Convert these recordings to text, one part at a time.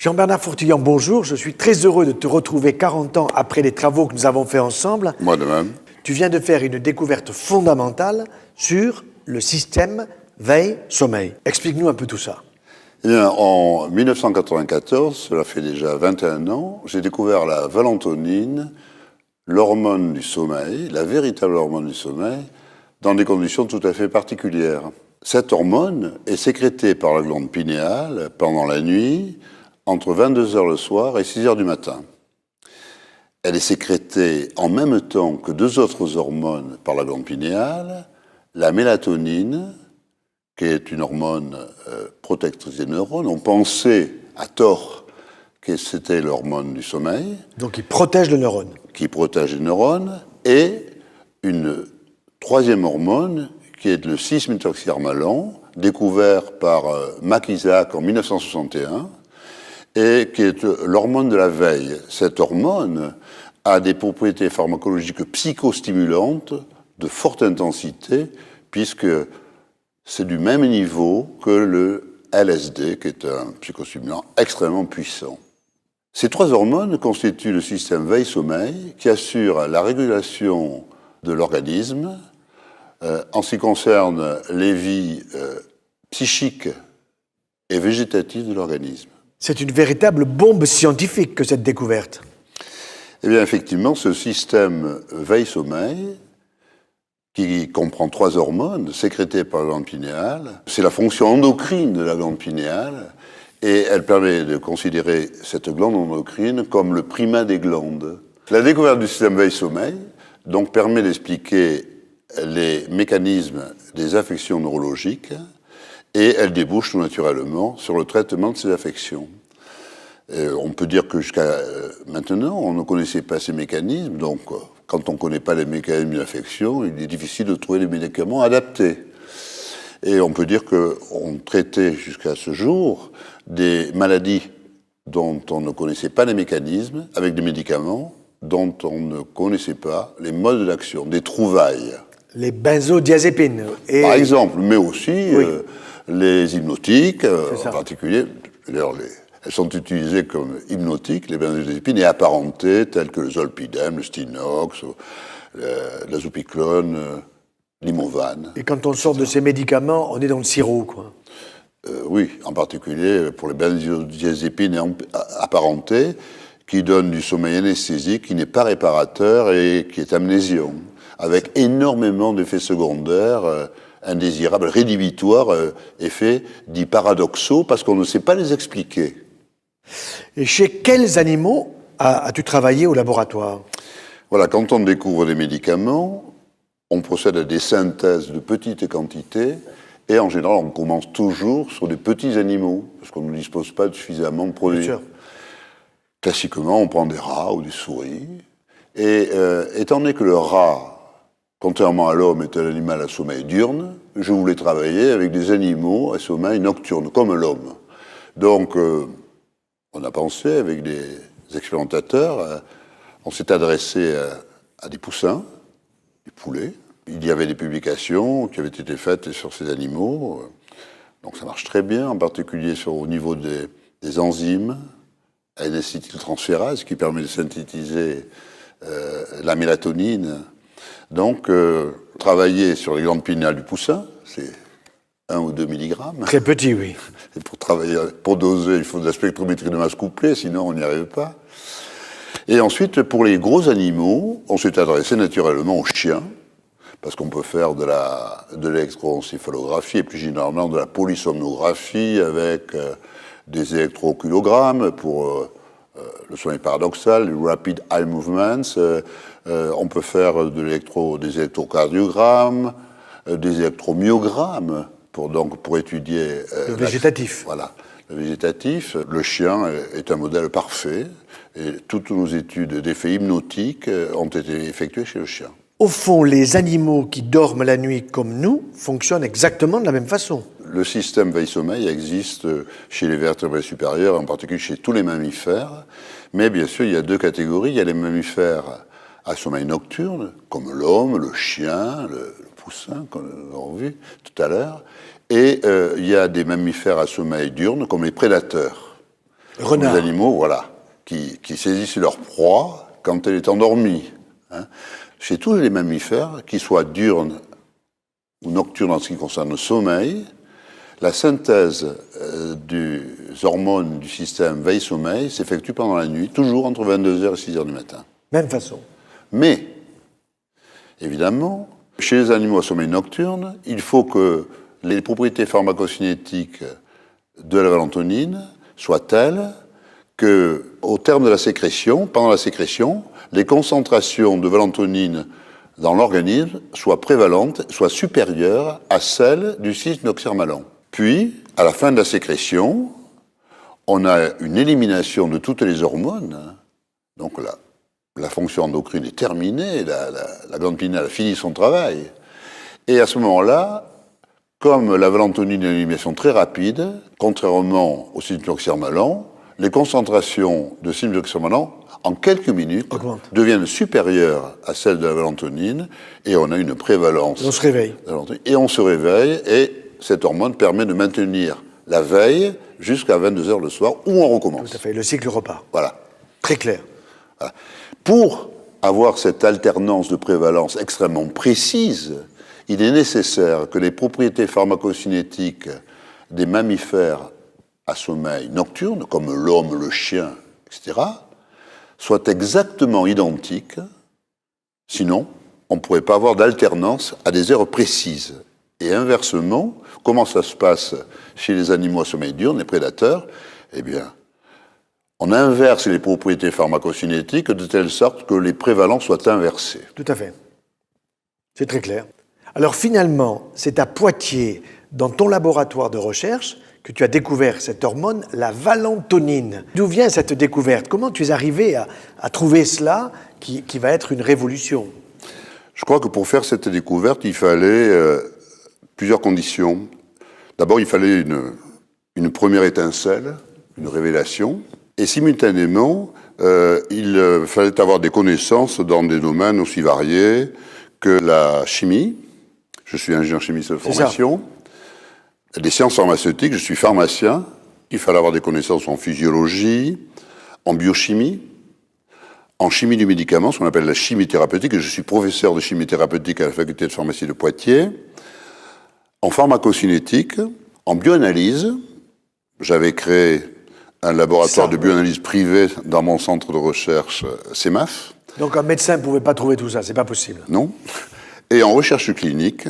Jean-Bernard Fourtillon, bonjour. Je suis très heureux de te retrouver 40 ans après les travaux que nous avons faits ensemble. Moi de même. Tu viens de faire une découverte fondamentale sur le système veille-sommeil. Explique-nous un peu tout ça. Eh bien, en 1994, cela fait déjà 21 ans, j'ai découvert la valentonine, l'hormone du sommeil, la véritable hormone du sommeil, dans des conditions tout à fait particulières. Cette hormone est sécrétée par la glande pinéale pendant la nuit, entre 22h le soir et 6h du matin. Elle est sécrétée en même temps que deux autres hormones par la glande pinéale, la mélatonine, qui est une hormone protectrice des neurones. On pensait, à tort, que c'était l'hormone du sommeil. Donc il protège le neurone. Qui protège les neurones, et une troisième hormone, qui est le 6-méthoxyharmalan, découvert par Mac Isaac en 1961, et qui est l'hormone de la veille. Cette hormone a des propriétés pharmacologiques psychostimulantes de forte intensité, puisque c'est du même niveau que le LSD, qui est un psychostimulant extrêmement puissant. Ces trois hormones constituent le système veille-sommeil qui assure la régulation de l'organisme en ce qui concerne les vies psychiques et végétatives de l'organisme. C'est une véritable bombe scientifique que cette découverte. Eh bien, effectivement, ce système veille-sommeil, qui comprend trois hormones sécrétées par la glande pinéale, c'est la fonction endocrine de la glande pinéale, et elle permet de considérer cette glande endocrine comme le primat des glandes. La découverte du système veille-sommeil donc permet d'expliquer les mécanismes des affections neurologiques, et elle débouche tout naturellement sur le traitement de ces affections. On peut dire que jusqu'à maintenant, on ne connaissait pas ces mécanismes, donc quand on ne connaît pas les mécanismes d'affection, il est difficile de trouver les médicaments adaptés. Et on peut dire qu'on traitait jusqu'à ce jour des maladies dont on ne connaissait pas les mécanismes, avec des médicaments dont on ne connaissait pas les modes d'action, des trouvailles. Les benzodiazépines. Par exemple, mais aussi oui. Les hypnotiques, en particulier. D'ailleurs, elles sont utilisées comme hypnotiques, les benzodiazépines, et apparentées, telles que le zolpidem, le Stinox, l'azopiclone, l'Imovane. Et quand on sort de ces médicaments, on est dans le sirop, quoi. Oui, en particulier pour les benzodiazépines apparentées, qui donnent du sommeil anesthésique, qui n'est pas réparateur et qui est amnésiant, avec énormément d'effets secondaires indésirables, rédhibitoires, effets dits paradoxaux, parce qu'on ne sait pas les expliquer. Et chez quels animaux as-tu travaillé au laboratoire ? Voilà, quand on découvre des médicaments, on procède à des synthèses de petites quantités, et en général, on commence toujours sur des petits animaux, parce qu'on ne dispose pas de suffisamment de produits. Bien sûr. Classiquement, on prend des rats ou des souris, et étant donné que le rat, contrairement à l'homme, est un animal à sommeil diurne, je voulais travailler avec des animaux à sommeil nocturne, comme l'homme. Donc, on a pensé avec des expérimentateurs, on s'est adressé à des poussins, des poulets. Il y avait des publications qui avaient été faites sur ces animaux, donc ça marche très bien, en particulier au niveau des enzymes, à N-acétyltransférase, qui permet de synthétiser la mélatonine. Donc, travailler sur les glandes pinéales du poussin, c'est 1 ou 2 milligrammes. Très petit, oui. Et pour doser, il faut de la spectrométrie de masse couplée, sinon on n'y arrive pas. Et ensuite, pour les gros animaux, on s'est adressé naturellement aux chiens, parce qu'on peut faire de l'électroencéphalographie et plus généralement de la polysomnographie avec des électroculogrammes pour le sommeil paradoxal, les rapid eye movements. On peut faire des électrocardiogrammes, des électromyogrammes pour étudier le végétatif. Voilà, le végétatif. Le chien est un modèle parfait et toutes nos études d'effets hypnotiques ont été effectuées chez le chien. Au fond, les animaux qui dorment la nuit comme nous fonctionnent exactement de la même façon. Le système veille-sommeil existe chez les vertébrés supérieurs, en particulier chez tous les mammifères. Mais bien sûr, il y a deux catégories. Il y a les mammifères à sommeil nocturne, comme l'homme, le chien, le poussin, comme nous avons vu tout à l'heure. Et il y a des mammifères à sommeil diurne, comme les prédateurs. Renard. Les animaux, voilà, qui saisissent leur proie quand elle est endormie. Hein. Chez tous les mammifères, qu'ils soient diurnes ou nocturnes en ce qui concerne le sommeil, la synthèse des hormones du système veille-sommeil s'effectue pendant la nuit, toujours entre 22h et 6h du matin. Même façon. Mais, évidemment, chez les animaux à sommeil nocturne, il faut que les propriétés pharmacocinétiques de la valentonine soient telles qu'au terme de la sécrétion, pendant la sécrétion, les concentrations de valentonine dans l'organisme soient prévalentes, soient supérieures à celles du 6-noxermalon. Puis, à la fin de la sécrétion, on a une élimination de toutes les hormones. Donc la fonction endocrine est terminée, la glande pinéale a fini son travail. Et à ce moment-là, comme la valentonine est une élimination très rapide, contrairement au 6-noxermalon, les concentrations de 6-noxermalon, en quelques minutes, deviennent supérieures à celles de la valentonine, et on a une prévalence. On se réveille. Et on se réveille, et cette hormone permet de maintenir la veille jusqu'à 22h le soir, où on recommence. Tout à fait, le cycle repart. Voilà. Très clair. Voilà. Pour avoir cette alternance de prévalence extrêmement précise, il est nécessaire que les propriétés pharmacocinétiques des mammifères à sommeil nocturne, comme l'homme, le chien, etc., soient exactement identiques. Sinon, on ne pourrait pas avoir d'alternance à des heures précises. Et inversement, comment ça se passe chez les animaux à sommeil diurne, les prédateurs? Eh bien, on inverse les propriétés pharmacocinétiques de telle sorte que les prévalences soient inversées. Tout à fait. C'est très clair. Alors finalement, c'est à Poitiers, dans ton laboratoire de recherche, que tu as découvert cette hormone, la valentonine. D'où vient cette découverte? Comment tu es arrivé à trouver cela qui va être une révolution? Je crois que pour faire cette découverte, il fallait plusieurs conditions. D'abord, il fallait une première étincelle, une révélation. Et simultanément, il fallait avoir des connaissances dans des domaines aussi variés que la chimie. Je suis ingénieur chimiste de formation. Les sciences pharmaceutiques, je suis pharmacien. Il fallait avoir des connaissances en physiologie, en biochimie, en chimie du médicament, ce qu'on appelle la chimie thérapeutique. Et je suis professeur de chimie thérapeutique à la faculté de pharmacie de Poitiers. En pharmacocinétique, en bioanalyse. J'avais créé un laboratoire de bioanalyse privé dans mon centre de recherche CEMAF. Donc un médecin ne pouvait pas trouver tout ça, c'est pas possible. Non. Et en recherche clinique,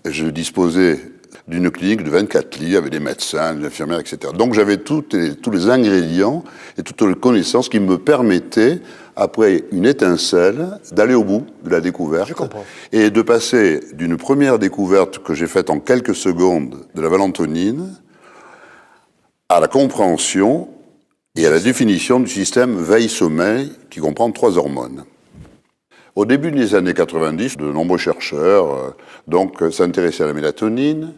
je disposais d'une clinique de 24 lits avec des médecins, des infirmières, etc. Donc j'avais tous les ingrédients et toutes les connaissances qui me permettaient, après une étincelle, d'aller au bout de la découverte. Je comprends. Et de passer d'une première découverte que j'ai faite en quelques secondes de la valentonine à la compréhension et à la définition du système veille-sommeil qui comprend 3 hormones. Au début des années 90, de nombreux chercheurs s'intéressaient à la mélatonine.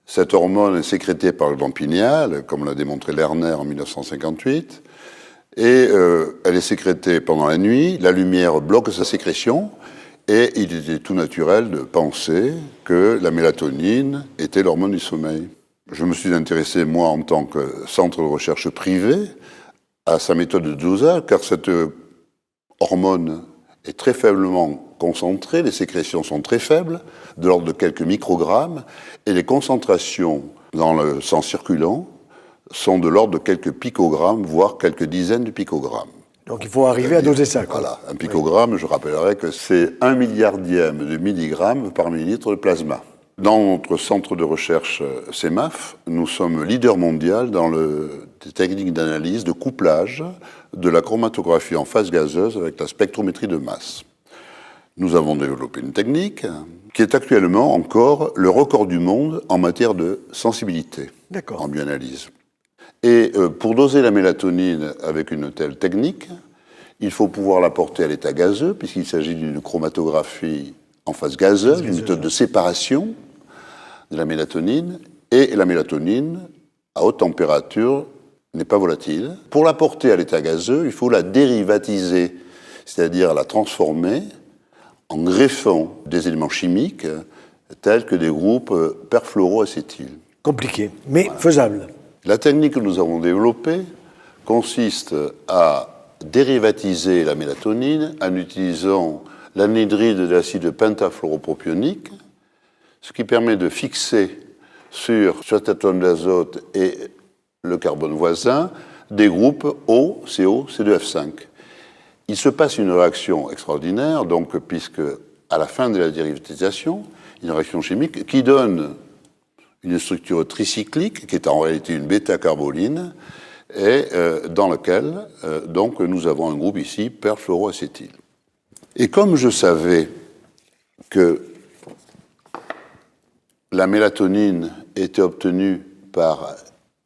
Cette hormone est sécrétée par le glande pinéale, comme l'a démontré Lerner en 1958, et elle est sécrétée pendant la nuit. La lumière bloque sa sécrétion, et il était tout naturel de penser que la mélatonine était l'hormone du sommeil. Je me suis intéressé, moi, en tant que centre de recherche privé, à sa méthode de dosage, car cette hormone est très faiblement concentrée, les sécrétions sont très faibles, de l'ordre de quelques microgrammes, et les concentrations dans le sang circulant sont de l'ordre de quelques picogrammes, voire quelques dizaines de picogrammes. Donc il faut arriver à doser ça, quoi. Voilà, un picogramme, je rappellerai que c'est 1 milliardième de milligrammes par millilitre de plasma. Dans notre centre de recherche CEMAF, nous sommes leader mondial dans des techniques d'analyse de couplage de la chromatographie en phase gazeuse avec la spectrométrie de masse. Nous avons développé une technique qui est actuellement encore le record du monde en matière de sensibilité en bioanalyse. Et pour doser la mélatonine avec une telle technique, il faut pouvoir la porter à l'état gazeux, puisqu'il s'agit d'une chromatographie en phase gazeuse, une méthode de séparation de la mélatonine. Et la mélatonine, à haute température, n'est pas volatile. Pour la porter à l'état gazeux, il faut la dérivatiser, c'est-à-dire la transformer en greffant des éléments chimiques tels que des groupes perfluoroacétyles. Compliqué, mais faisable. La technique que nous avons développée consiste à dérivatiser la mélatonine en utilisant l'anhydride de l'acide pentafluoropropionique, ce qui permet de fixer sur cet atome d'azote et le carbone voisin des groupes O, CO, C2F5. Il se passe une réaction extraordinaire, donc, puisque à la fin de la dérivatisation, une réaction chimique qui donne une structure tricyclique, qui est en réalité une bêta-carboline, et dans laquelle donc, nous avons un groupe ici, perfluoroacétyl. Et comme je savais que la mélatonine était obtenue par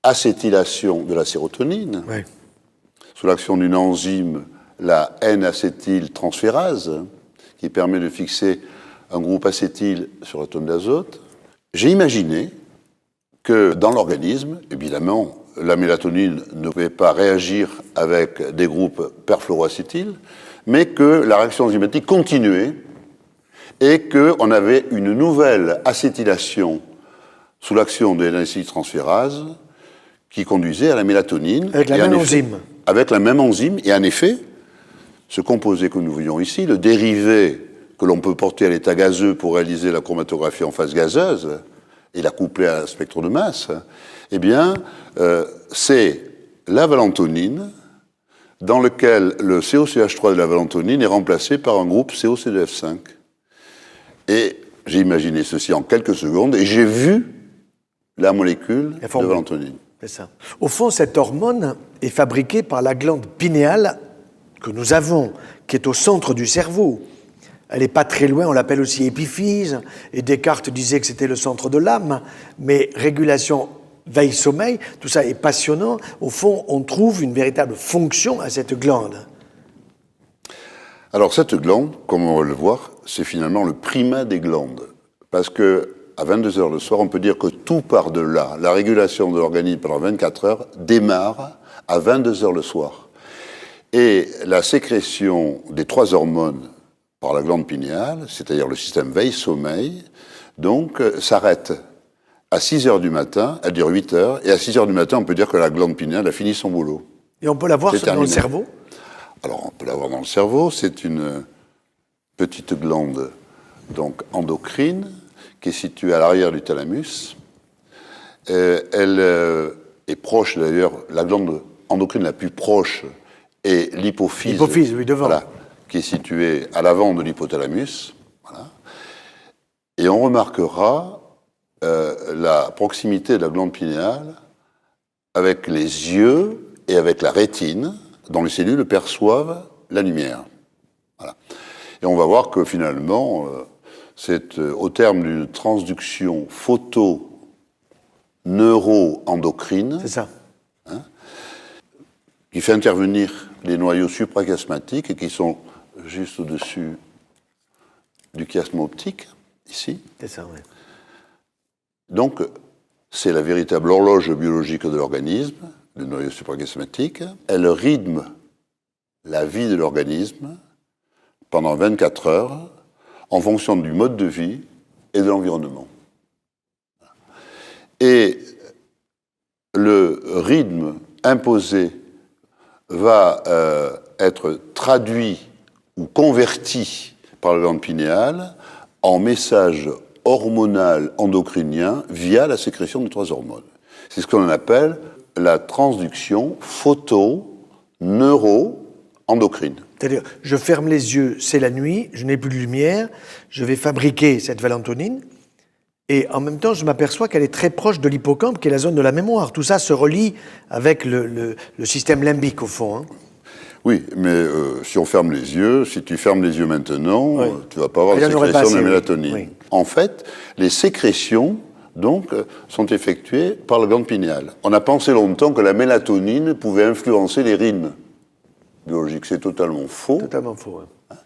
acétylation de la sérotonine, Ouais. sous l'action d'une enzyme, la N-acétyltransférase, qui permet de fixer un groupe acétyl sur l'atome d'azote, j'ai imaginé que dans l'organisme, évidemment, la mélatonine ne pouvait pas réagir avec des groupes perfluoroacétyl, mais que la réaction enzymatique continuait et qu'on avait une nouvelle acétylation sous l'action de N-acétyltransférase qui conduisait à la mélatonine. Avec la même enzyme. Avec la même enzyme. Et en effet, ce composé que nous voyons ici, le dérivé que l'on peut porter à l'état gazeux pour réaliser la chromatographie en phase gazeuse et la coupler à un spectre de masse, eh bien, c'est la valentonine dans lequel le COCH3 de la valentonine est remplacé par un groupe COCD5. Et j'ai imaginé ceci en quelques secondes et j'ai vu la molécule de valentonine. C'est ça. Au fond, cette hormone est fabriquée par la glande pinéale que nous avons, qui est au centre du cerveau. Elle n'est pas très loin, on l'appelle aussi épiphyse, et Descartes disait que c'était le centre de l'âme, mais régulation, veille, sommeil, tout ça est passionnant. Au fond, on trouve une véritable fonction à cette glande. Alors cette glande, comme on va le voir, c'est finalement le primat des glandes. Parce que à 22h le soir, on peut dire que tout part de là. La régulation de l'organisme pendant 24 heures démarre à 22h le soir. Et la sécrétion des 3 hormones par la glande pinéale, c'est-à-dire le système veille-sommeil, donc s'arrête à 6h du matin, elle dure 8 heures, et à 6h du matin, on peut dire que la glande pinéale a fini son boulot. Et on peut la voir dans le cerveau ? Alors, on peut la voir dans le cerveau. C'est une petite glande donc endocrine qui est située à l'arrière du thalamus. Elle est proche, d'ailleurs, la glande endocrine la plus proche est l'hypophyse. L'hypophyse, oui, devant. Voilà, qui est située à l'avant de l'hypothalamus. Voilà. Et on remarquera la proximité de la glande pinéale avec les yeux et avec la rétine, dont les cellules perçoivent la lumière. Voilà. Et on va voir que finalement, c'est au terme d'une transduction photo-neuro-endocrine, c'est ça, qui fait intervenir les noyaux suprachiasmatiques et qui sont juste au-dessus du chiasme optique, ici. c'est ça, oui. Donc, c'est la véritable horloge biologique de l'organisme, le noyau suprachiasmatique. Elle rythme la vie de l'organisme pendant 24 heures en fonction du mode de vie et de l'environnement. Et le rythme imposé va être traduit ou converti par la glande pinéale en message hormonal endocrinien via la sécrétion de 3 hormones. C'est ce qu'on appelle la transduction photo-neuro-endocrine. C'est-à-dire, je ferme les yeux, c'est la nuit, je n'ai plus de lumière, je vais fabriquer cette valentonine, et en même temps, je m'aperçois qu'elle est très proche de l'hippocampe, qui est la zone de la mémoire. Tout ça se relie avec le système limbique, au fond. Hein. Oui, mais si on ferme les yeux, si tu fermes les yeux maintenant, oui. Tu ne vas pas avoir de sécrétion de mélatonine. Oui. En fait, les sécrétions donc, sont effectuées par la glande pinéale. On a pensé longtemps que la mélatonine pouvait influencer les rythmes biologiques. C'est totalement faux. Totalement faux, hein.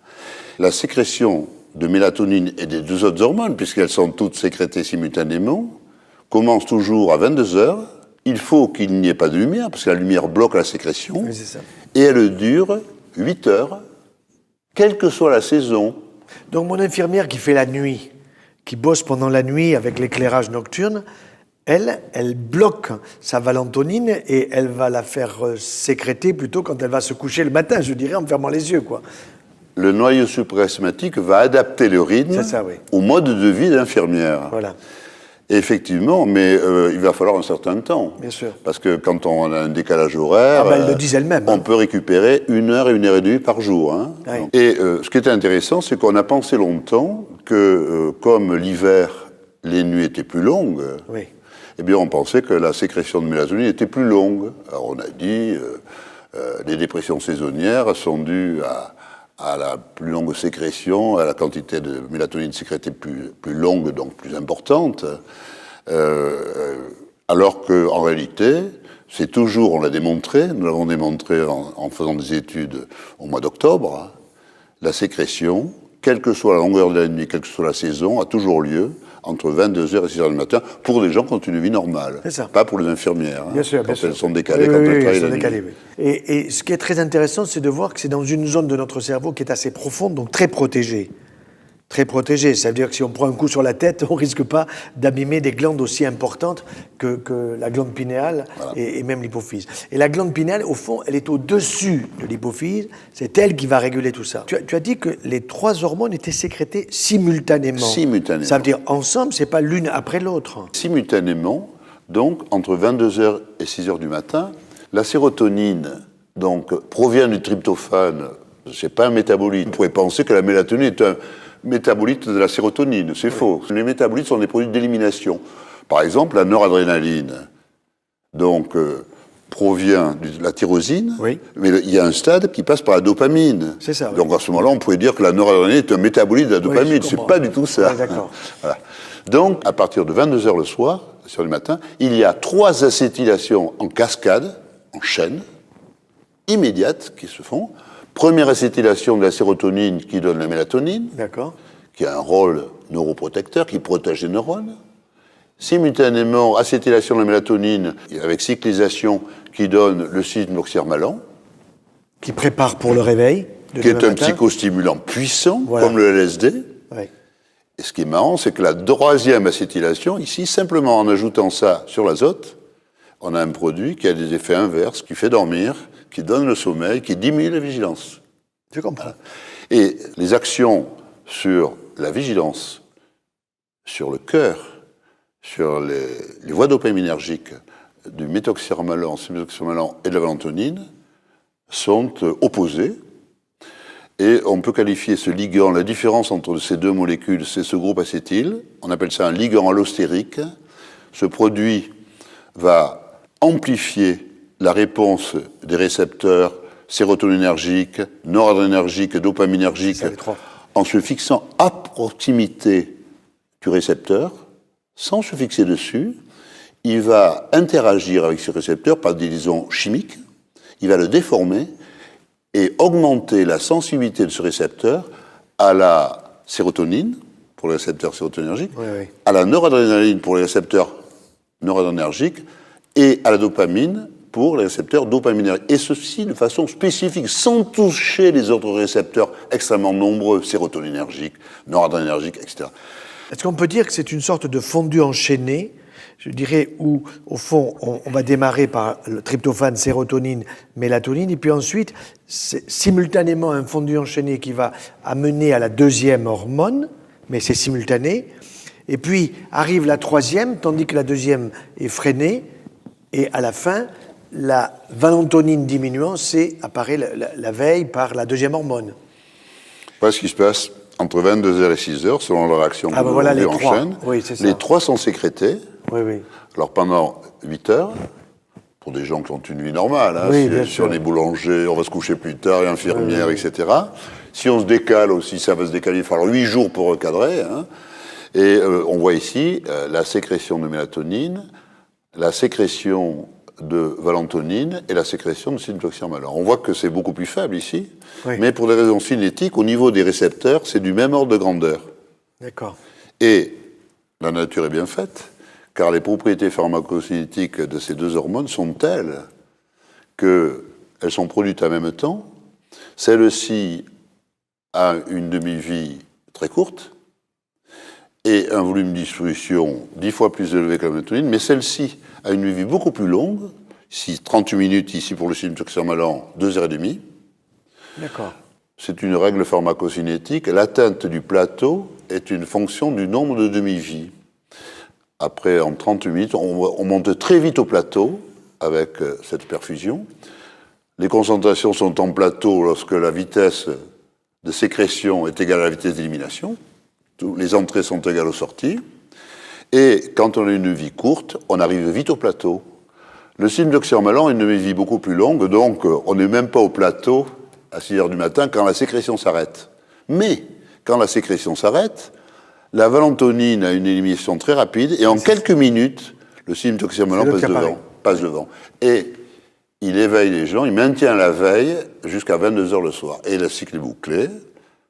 La sécrétion de mélatonine et des 2 autres hormones, puisqu'elles sont toutes sécrétées simultanément, commence toujours à 22 heures. Il faut qu'il n'y ait pas de lumière, parce que la lumière bloque la sécrétion. Oui, c'est ça. Et elle dure 8 heures, quelle que soit la saison. Donc mon infirmière qui fait la nuit, qui bosse pendant la nuit avec l'éclairage nocturne, elle bloque sa valentonine et elle va la faire sécréter plutôt quand elle va se coucher le matin, je dirais, en fermant les yeux, quoi. Le noyau suprachiasmatique va adapter le rythme au mode de vie de l'infirmière. Voilà. Et effectivement, mais il va falloir un certain temps. Bien sûr. Parce que quand on a un décalage horaire, elles le disent elles-mêmes, on peut récupérer 1 heure et 1 heure et demie par jour. Hein. Oui. Et ce qui était intéressant, c'est qu'on a pensé longtemps que, comme l'hiver, les nuits étaient plus longues, oui. Eh bien, on pensait que la sécrétion de mélatonine était plus longue. Alors, on a dit les dépressions saisonnières sont dues à la plus longue sécrétion, à la quantité de mélatonine sécrétée plus longue, donc plus importante. Alors qu'en réalité, c'est toujours, on l'a démontré, nous l'avons démontré en faisant des études au mois d'octobre, la sécrétion, quelle que soit la longueur de la nuit, quelle que soit la saison, a toujours lieu entre 22h et 6h du matin, pour des gens qui ont une vie normale. C'est ça. Pas pour les infirmières. Bien sûr, quand bien elles sûr. sont décalées, quand elles travaillent la nuit. Oui. Et ce qui est très intéressant, c'est de voir que c'est dans une zone de notre cerveau qui est assez profonde, donc très protégée. Très protégée. Ça veut dire que si on prend un coup sur la tête, on ne risque pas d'abîmer des glandes aussi importantes que la glande pinéale et même l'hypophyse. Et la glande pinéale, au fond, elle est au-dessus de l'hypophyse. C'est elle qui va réguler tout ça. Tu as dit que les 3 hormones étaient sécrétées simultanément. Simultanément. Ça veut dire ensemble, c'est pas l'une après l'autre. Simultanément, donc, entre 22h et 6h du matin, la sérotonine donc, provient du tryptophane. Ce n'est pas un métabolite. On pourrait penser que la mélatonine est un métabolites de la sérotonine. C'est faux. Les métabolites sont des produits d'élimination. Par exemple, la noradrénaline, donc, provient de la tyrosine, mais il y a un stade qui passe par la dopamine. C'est ça. Donc, à ce moment-là, on pourrait dire que la noradrénaline est un métabolite de la dopamine. C'est pas du tout ça. D'accord. Voilà. Donc, à partir de 22h le soir, sur le matin, il y a 3 acétylations en cascade, en chaîne, immédiates, qui se font. Première acétylation de la sérotonine qui donne la mélatonine, qui a un rôle neuroprotecteur, qui protège les neurones. Simultanément, acétylation de la mélatonine avec cyclisation qui donne le cycloxyr-malin. Qui prépare pour le réveil. Qui est un psychostimulant puissant, comme le LSD. Oui. Et ce qui est marrant, c'est que la 3e acétylation, ici, simplement en ajoutant ça sur l'azote, on a un produit qui a des effets inverses, qui fait dormir, qui donne le sommeil, qui diminue la vigilance. Je comprends. Et les actions sur la vigilance, sur le cœur, sur les voies dopaminergiques du méthoxyramalin, et de la valentonine sont opposées. Et on peut qualifier ce ligand, la différence entre ces 2 molécules, c'est ce groupe acétyl. On appelle ça un ligand allostérique. Ce produit va amplifier la réponse des récepteurs sérotoninergiques, noradrénergiques et dopaminergiques en se fixant à proximité du récepteur, sans se fixer dessus. Il va interagir avec ce récepteur par des liaisons chimiques, il va le déformer et augmenter la sensibilité de ce récepteur à la sérotonine, pour les récepteurs sérotoninergiques, à la noradrénaline pour les récepteurs noradrénergiques et à la dopamine pour les récepteurs dopaminergiques. Et ceci de façon spécifique, sans toucher les autres récepteurs extrêmement nombreux, sérotoninergiques, noradrénergiques, etc. Est-ce qu'on peut dire que c'est une sorte de fondu enchaîné, je dirais, où, au fond, on va démarrer par le tryptophane, sérotonine, mélatonine, et puis ensuite, c'est simultanément un fondu enchaîné qui va amener à la 2e hormone, mais c'est simultané, et puis arrive la 3e, tandis que la 2e est freinée, et à la fin, la valentonine diminuant, apparaît la veille par la 2e hormone. Voilà ce qui se passe entre 22h et 6h, selon leur action que nous avons vu en chaîne. Les 3 sont sécrétés. Alors pendant 8 heures, pour des gens qui ont une vie normale, hein, si on est boulanger, on va se coucher plus tard, et infirmière, etc. Si on se décale aussi, ça va se décaler, il va falloir 8 jours pour recadrer. Hein. Et on voit ici la sécrétion de mélatonine, la sécrétion de valentonine et la sécrétion de cycloxyr-malin. On voit que c'est beaucoup plus faible ici, mais pour des raisons cinétiques, au niveau des récepteurs, c'est du même ordre de grandeur. D'accord. Et la nature est bien faite, car les propriétés pharmacocinétiques de ces 2 hormones sont telles qu'elles sont produites en même temps. Celle-ci a une demi-vie très courte, et un volume de distribution 10 fois plus élevé que la mélatonine, mais celle-ci a une vie beaucoup plus longue, ici 38 minutes, ici pour le cycloxamalan 2h30. D'accord. C'est une règle pharmacocinétique. L'atteinte du plateau est une fonction du nombre de demi-vies. Après, en 30 minutes, on monte très vite au plateau avec cette perfusion. Les concentrations sont en plateau lorsque la vitesse de sécrétion est égale à la vitesse d'élimination. Les entrées sont égales aux sorties. Et quand on a une vie courte, on arrive vite au plateau. Le cycloxamalan a une vie beaucoup plus longue, donc on n'est même pas au plateau à 6 heures du matin quand la sécrétion s'arrête. Mais quand la sécrétion s'arrête, la valentonine a une élimination très rapide et en quelques minutes, le cycloxamalan passe devant. Et il éveille les gens, il maintient la veille jusqu'à 22 heures le soir. Et le cycle est bouclé.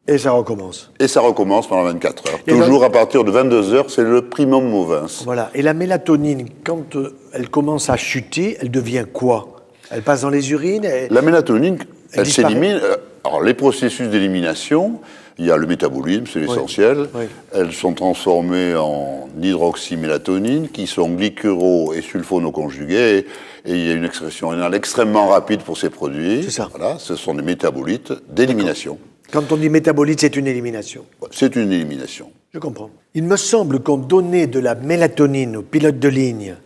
Et ça recommence. Et ça recommence pendant 24 heures. Toujours à partir de 22 heures, c'est le primum movens. Voilà. Et la mélatonine, quand elle commence à chuter, elle devient quoi? Elle passe dans les urines? La mélatonine, elle s'élimine. Alors, les processus d'élimination, il y a le métabolisme, c'est l'essentiel. Oui. Elles sont transformées en hydroxymélatonine, qui sont glycuro- et sulfonoconjuguées. Et il y a une excrétion rénale extrêmement rapide pour ces produits. C'est ça. Voilà, ce sont des métabolites d'élimination. Quand on dit métabolite, c'est une élimination. C'est une élimination. Je comprends. Il me semble qu'on donnait de la mélatonine aux pilotes de ligne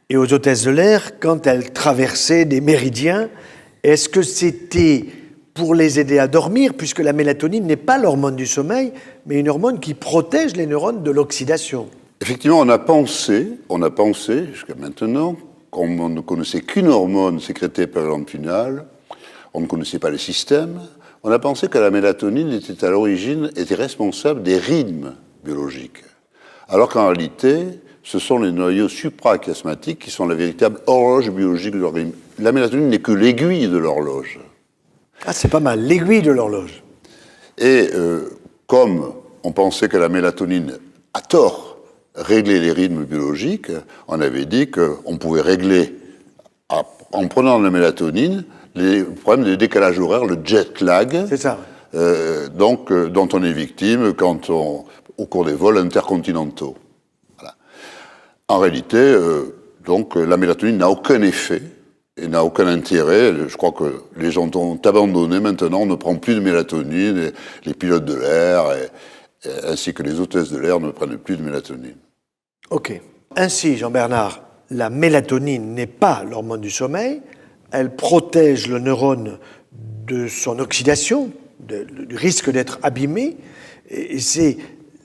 et aux hôtesses de l'air quand elles traversaient des méridiens. Est-ce que c'était pour les aider à dormir, puisque la mélatonine n'est pas l'hormone du sommeil, mais une hormone qui protège les neurones de l'oxydation? Effectivement, on a pensé jusqu'à maintenant qu'on ne connaissait qu'une hormone sécrétée par la glande pinéale, on ne connaissait pas les systèmes. On a pensé que la mélatonine était à l'origine, était responsable des rythmes biologiques. Alors qu'en réalité, ce sont les noyaux suprachiasmatiques qui sont la véritable horloge biologique de l'organisme. La mélatonine n'est que l'aiguille de l'horloge. Ah, c'est pas mal, l'aiguille de l'horloge. Et comme on pensait que la mélatonine, à tort, réglait les rythmes biologiques, on avait dit qu'on pouvait régler, en prenant la mélatonine, les problèmes de décalage horaire, le jet lag, C'est ça. dont on est victime au cours des vols intercontinentaux. Voilà. En réalité, donc, la mélatonine n'a aucun effet et n'a aucun intérêt. Je crois que les gens ont abandonné maintenant, on ne prend plus de mélatonine, et les pilotes de l'air ainsi que les hôtesses de l'air ne prennent plus de mélatonine. Ok. Ainsi, Jean-Bernard, la mélatonine n'est pas l'hormone du sommeil. Elle protège le neurone de son oxydation, du risque d'être abîmé. Et c'est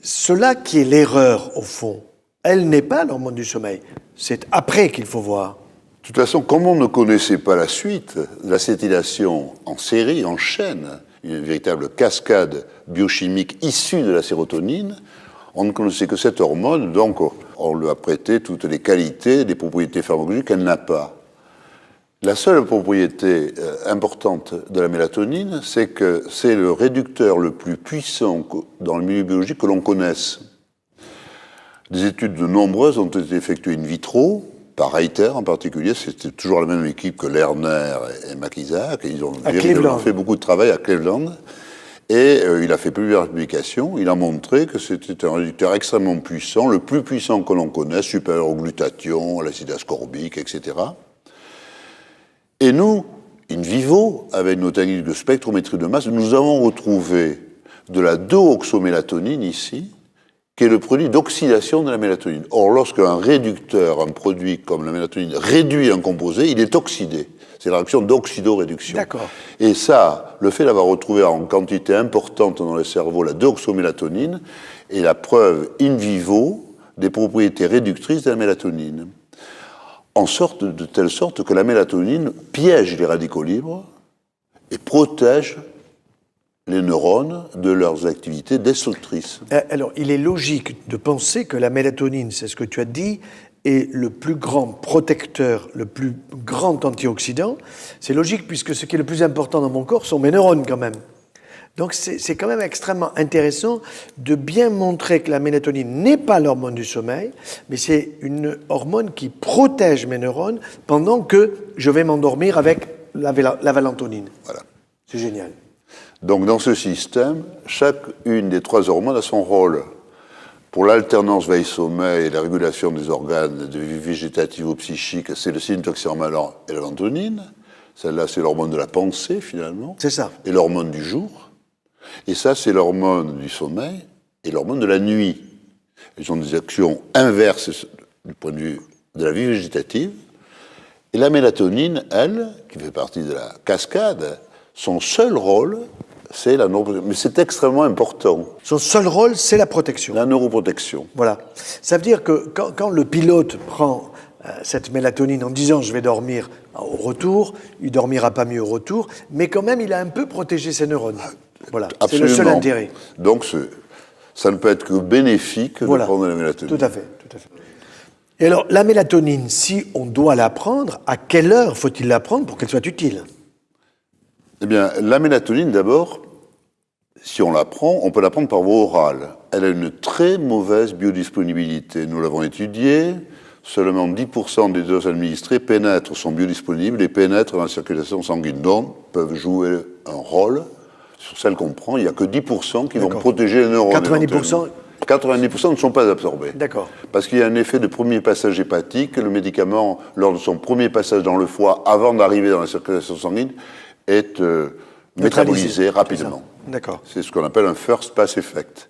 cela qui est l'erreur, au fond. Elle n'est pas l'hormone du sommeil. C'est après qu'il faut voir. De toute façon, comme on ne connaissait pas la suite, l'acétylation en série, en chaîne, une véritable cascade biochimique issue de la sérotonine, on ne connaissait que cette hormone, donc on lui a prêté toutes les qualités, les propriétés pharmacologiques qu'elle n'a pas. La seule propriété importante de la mélatonine, c'est que c'est le réducteur le plus puissant dans le milieu biologique que l'on connaisse. Des études nombreuses ont été effectuées in vitro, par Reiter en particulier, c'était toujours la même équipe que Lerner et McIsaac, et ils ont fait beaucoup de travail à Cleveland, et il a fait plusieurs publications, il a montré que c'était un réducteur extrêmement puissant, le plus puissant que l'on connaisse, supérieur au glutathion, à l'acide ascorbique, etc. Et nous, in vivo, avec nos techniques de spectrométrie de masse, nous avons retrouvé de la 2-oxomélatonine ici, qui est le produit d'oxydation de la mélatonine. Or, lorsqu'un réducteur, un produit comme la mélatonine, réduit un composé, il est oxydé. C'est la réaction d'oxydoréduction. D'accord. Et ça, le fait d'avoir retrouvé en quantité importante dans le cerveau la 2-oxomélatonine est la preuve in vivo des propriétés réductrices de la mélatonine. De telle sorte que la mélatonine piège les radicaux libres et protège les neurones de leurs activités destructrices. Alors, il est logique de penser que la mélatonine, c'est ce que tu as dit, est le plus grand protecteur, le plus grand antioxydant. C'est logique puisque ce qui est le plus important dans mon corps sont mes neurones quand même. Donc c'est quand même extrêmement intéressant de bien montrer que la mélatonine n'est pas l'hormone du sommeil, mais c'est une hormone qui protège mes neurones pendant que je vais m'endormir avec la valentonine. Voilà. C'est génial. Donc dans ce système, chacune des 3 hormones a son rôle. Pour l'alternance veille-sommeil et la régulation des organes de vie végétative ou psychique, c'est le syntoxyrmalan et la lantonine. Celle-là, c'est l'hormone de la pensée, finalement. C'est ça. Et l'hormone du jour. Et ça, c'est l'hormone du sommeil et l'hormone de la nuit. Ils ont des actions inverses du point de vue de la vie végétative. Et la mélatonine, elle, qui fait partie de la cascade, son seul rôle, c'est la neuroprotection. Mais c'est extrêmement important. Son seul rôle, c'est la protection. La neuroprotection. Voilà. Ça veut dire que quand le pilote prend cette mélatonine en disant « je vais dormir au retour », il ne dormira pas mieux au retour, mais quand même, il a un peu protégé ses neurones. Voilà. C'est le seul intérêt. Donc, ça ne peut être que bénéfique de prendre la mélatonine. Tout à fait, tout à fait. Et alors, la mélatonine, si on doit la prendre, à quelle heure faut-il la prendre pour qu'elle soit utile? Eh bien, la mélatonine, d'abord, si on la prend, on peut la prendre par voie orale. Elle a une très mauvaise biodisponibilité. Nous l'avons étudié. Seulement 10% des doses administrées sont biodisponibles et pénètrent dans la circulation sanguine. Donc, peuvent jouer un rôle. Sur celles qu'on prend, il n'y a que 10% qui vont protéger les neurones. 90% ne sont pas absorbés. D'accord. Parce qu'il y a un effet de premier passage hépatique. Le médicament, lors de son premier passage dans le foie, avant d'arriver dans la circulation sanguine, est métabolisé rapidement. D'accord. C'est ce qu'on appelle un first pass effect.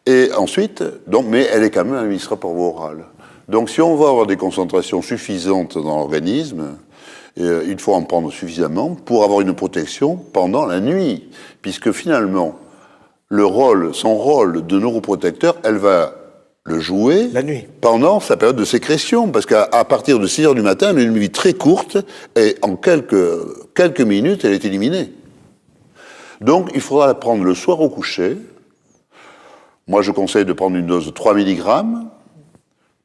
Et ensuite, mais elle est quand même administrée par voie orale. Donc si on veut avoir des concentrations suffisantes dans l'organisme, il faut en prendre suffisamment pour avoir une protection pendant la nuit. Puisque finalement, son rôle de neuroprotecteur, elle va le jouer la nuit, pendant sa période de sécrétion. Parce qu'à partir de 6 heures du matin, elle a une vie très courte et en quelques minutes, elle est éliminée. Donc il faudra la prendre le soir au coucher. Moi, je conseille de prendre une dose de 3 mg.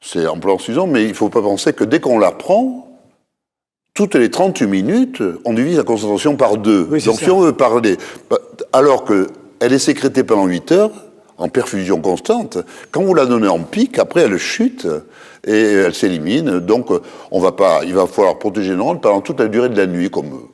C'est amplement suffisant, mais il ne faut pas penser que dès qu'on la prend, toutes les 38 minutes, on divise la concentration par 2. Oui, donc si on veut parler, alors qu'elle est sécrétée pendant 8 heures, en perfusion constante, quand vous la donnez en pic, après elle chute et elle s'élimine. Donc il va falloir protéger les neurones pendant toute la durée de la nuit, comme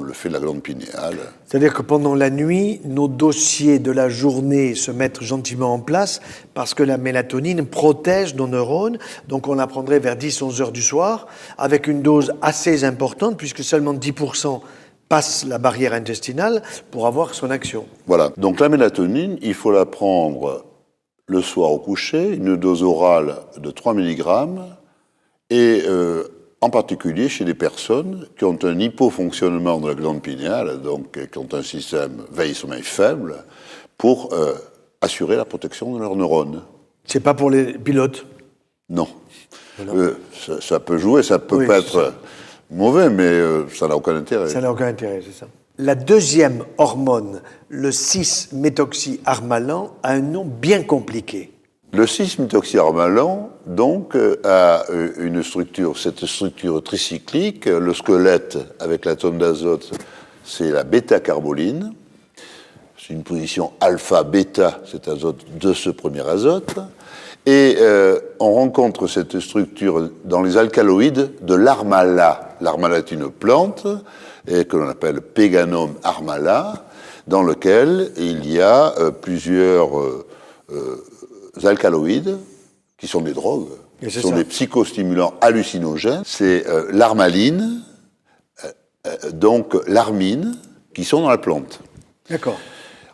le fait la glande pinéale. C'est-à-dire que pendant la nuit, nos dossiers de la journée se mettent gentiment en place parce que la mélatonine protège nos neurones. Donc on la prendrait vers 10-11 heures du soir avec une dose assez importante puisque seulement 10% passe la barrière intestinale pour avoir son action. Voilà. Donc la mélatonine, il faut la prendre le soir au coucher, une dose orale de 3 mg et en particulier chez les personnes qui ont un hypofonctionnement de la glande pinéale, donc qui ont un système veille-sommeil faible, pour assurer la protection de leurs neurones. C'est pas pour les pilotes? Non. Ça peut jouer, ça peut pas être mauvais, mais ça n'a aucun intérêt. Ça n'a aucun intérêt, c'est ça. La deuxième hormone, le 6-méthoxyharmalan, a un nom bien compliqué. Le 6-méthoxyharmalan, donc, a une structure, cette structure tricyclique. Le squelette, avec l'atome d'azote, c'est la bêta-carboline. C'est une position alpha-bêta, cet azote, de ce premier azote. Et on rencontre cette structure dans les alcaloïdes de l'armala. L'armala est une plante et que l'on appelle Peganum armala, dans lequel il y a plusieurs alcaloïdes qui sont des drogues, qui sont des psychostimulants hallucinogènes. C'est l'armaline, donc l'armine, qui sont dans la plante. D'accord.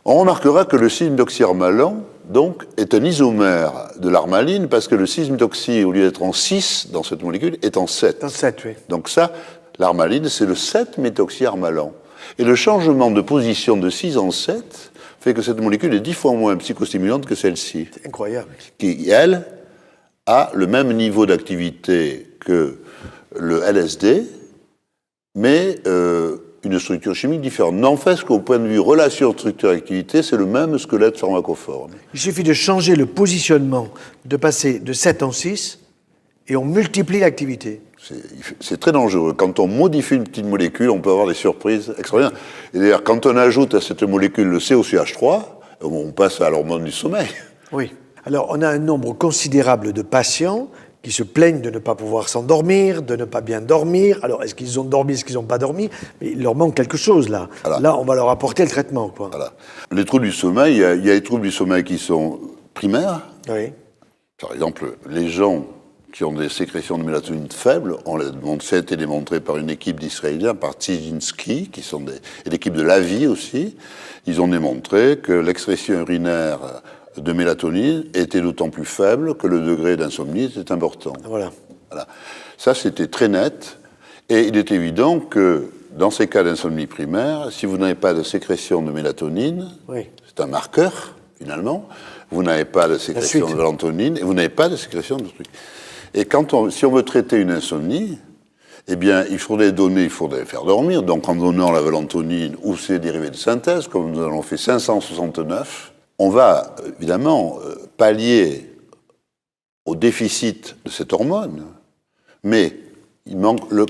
On remarquera que le 6-méthoxyharmalan, donc, est un isomère de l'armaline, parce que le 6-méthoxy, au lieu d'être en 6 dans cette molécule, est en 7. En 7, oui. Donc ça, l'armaline, c'est le 7-méthoxyharmalan. Et le changement de position de 6 en 7 fait que cette molécule est 10 fois moins psychostimulante que celle-ci. C'est incroyable. Qui, elle, a le même niveau d'activité que le LSD, mais une structure chimique différente. N'empêche qu'au point de vue relation structure-activité, c'est le même squelette pharmacophore. Il suffit de changer le positionnement, de passer de 7 en 6, et on multiplie l'activité. C'est très dangereux. Quand on modifie une petite molécule, on peut avoir des surprises extraordinaires. Et d'ailleurs, quand on ajoute à cette molécule le COCH3, on passe à l'hormone du sommeil. Oui. Alors, on a un nombre considérable de patients qui se plaignent de ne pas pouvoir s'endormir, de ne pas bien dormir. Alors, est-ce qu'ils ont dormi, est-ce qu'ils n'ont pas dormi? Mais il leur manque quelque chose, là. Voilà. Là, on va leur apporter le traitement, quoi. Voilà. Les troubles du sommeil, il y a les troubles du sommeil qui sont primaires, Oui. Par exemple, les gens qui ont des sécrétions de mélatonine faibles, ça a été démontré par une équipe d'Israéliens, par Tzizinski, et l'équipe de Lavie aussi, ils ont démontré que l'expression urinaire de mélatonine était d'autant plus faible que le degré d'insomnie était important. Voilà. Ça, c'était très net, et il est évident que dans ces cas d'insomnie primaire, si vous n'avez pas de sécrétion de mélatonine, c'est un marqueur, finalement, vous n'avez pas de sécrétion de mélatonine, et vous n'avez pas de sécrétion de trucs. Et si on veut traiter une insomnie, eh bien, il faudrait faire dormir, donc en donnant la mélatonine ou ses dérivés de synthèse, comme nous en avons fait 569, on va évidemment pallier au déficit de cette hormone, mais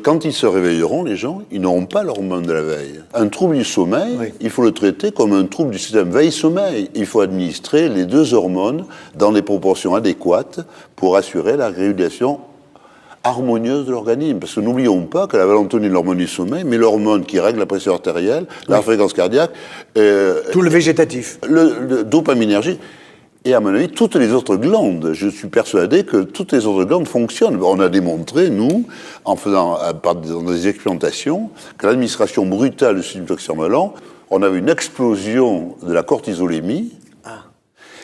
quand ils se réveilleront, les gens, ils n'auront pas l'hormone de la veille. Un trouble du sommeil, il faut le traiter comme un trouble du système veille-sommeil. Il faut administrer les deux hormones dans des proportions adéquates pour assurer la régulation harmonieuse de l'organisme. Parce que n'oublions pas que la mélatonine est l'hormone du sommeil, mais l'hormone qui règle la pression artérielle, la fréquence cardiaque... tout le végétatif. Le dopaminergie. Et à mon avis, toutes les autres glandes, je suis persuadé que toutes les autres glandes fonctionnent. On a démontré, nous, dans des expérimentations, que l'administration brutale de citalopram, on avait une explosion de la cortisolémie.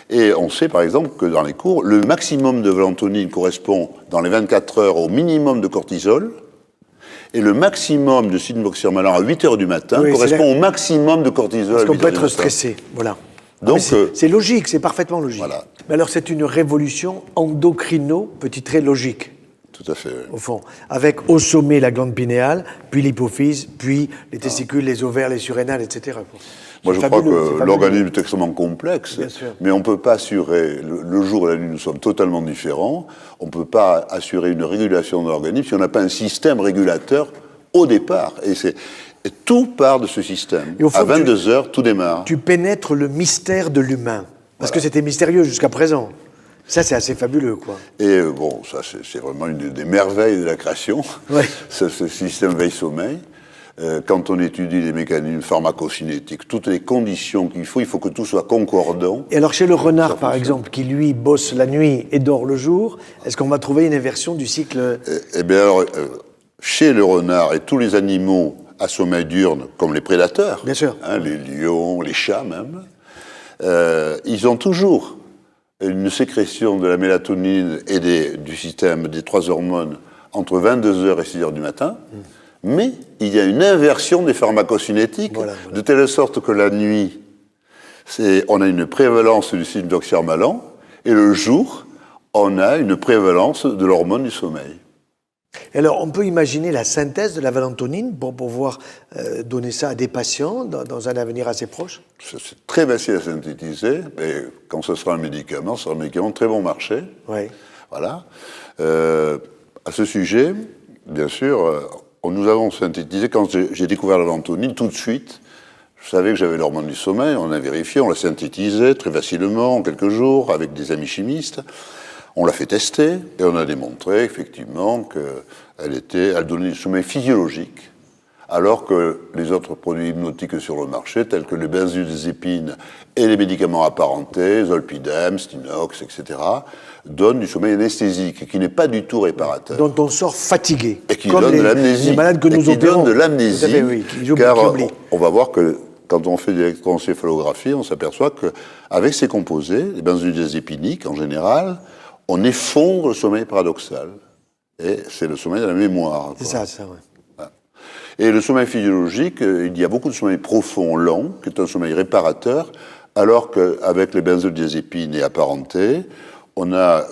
Et on sait, par exemple, que dans les cours, le maximum de mélatonine correspond, dans les 24 heures, au minimum de cortisol. Et le maximum de citalopram à 8 heures du matin correspond au maximum de cortisol. Parce qu'on peut être stressé, voilà. Donc, c'est logique, c'est parfaitement logique. Voilà. Mais alors, c'est une révolution endocrino, petit trait logique. Tout à fait. Au fond, avec au sommet la glande pinéale, puis l'hypophyse, puis les testicules, les ovaires, les surrénales, etc. Moi, je crois que l'organisme est extrêmement complexe, mais on ne peut pas assurer, le jour et la nuit, nous sommes totalement différents, on ne peut pas assurer une régulation de l'organisme si on n'a pas un système régulateur au départ. Et tout part de ce système. À 22 heures, tout démarre. Tu pénètres le mystère de l'humain. Parce que c'était mystérieux jusqu'à présent. Ça, c'est assez fabuleux, quoi. Et bon, ça, c'est vraiment une des merveilles de la création, ce système veille-sommeil. Quand on étudie les mécanismes pharmacocinétiques, toutes les conditions qu'il faut, il faut que tout soit concordant. Et alors, chez le renard, par exemple, qui, lui, bosse la nuit et dort le jour, est-ce qu'on va trouver une inversion du cycle? Eh bien, alors, chez le renard et tous les animaux à sommeil diurne, comme les prédateurs, bien sûr, les lions, les chats même, ils ont toujours une sécrétion de la mélatonine et du système des trois hormones entre 22h et 6h du matin, mais il y a une inversion des pharmacocinétiques, de telle sorte que la nuit, on a une prévalence du citalopram, et le jour, on a une prévalence de l'hormone du sommeil. Et alors, on peut imaginer la synthèse de la mélatonine pour pouvoir donner ça à des patients dans un avenir assez proche? C'est très facile à synthétiser, et quand ce sera un médicament, ce sera un médicament de très bon marché. Oui. Voilà. À ce sujet, bien sûr, nous avons synthétisé, quand j'ai découvert la mélatonine, tout de suite, je savais que j'avais l'hormone du sommeil, on a vérifié, on l'a synthétisé très facilement, en quelques jours, avec des amis chimistes. On l'a fait tester et on a démontré effectivement qu'elle donnait du sommeil physiologique, alors que les autres produits hypnotiques sur le marché, tels que les benzodiazépines et les médicaments apparentés, Zolpidem, Stinox, etc., donnent du sommeil anesthésique, qui n'est pas du tout réparateur. Dont on sort fatigué. Et qui donne de l'amnésie. Les malades que nous opérons. Donne de l'amnésie, oui, car on va voir que quand on fait de l'électroencéphalographie, on s'aperçoit qu'avec ces composés, les benzodiazépiniques en général, on effondre le sommeil paradoxal. Et c'est le sommeil de la mémoire. C'est ça, ouais. Voilà. Et le sommeil physiologique, il y a beaucoup de sommeil profond, lent, qui est un sommeil réparateur, alors qu'avec les benzodiazépines et apparentés, on a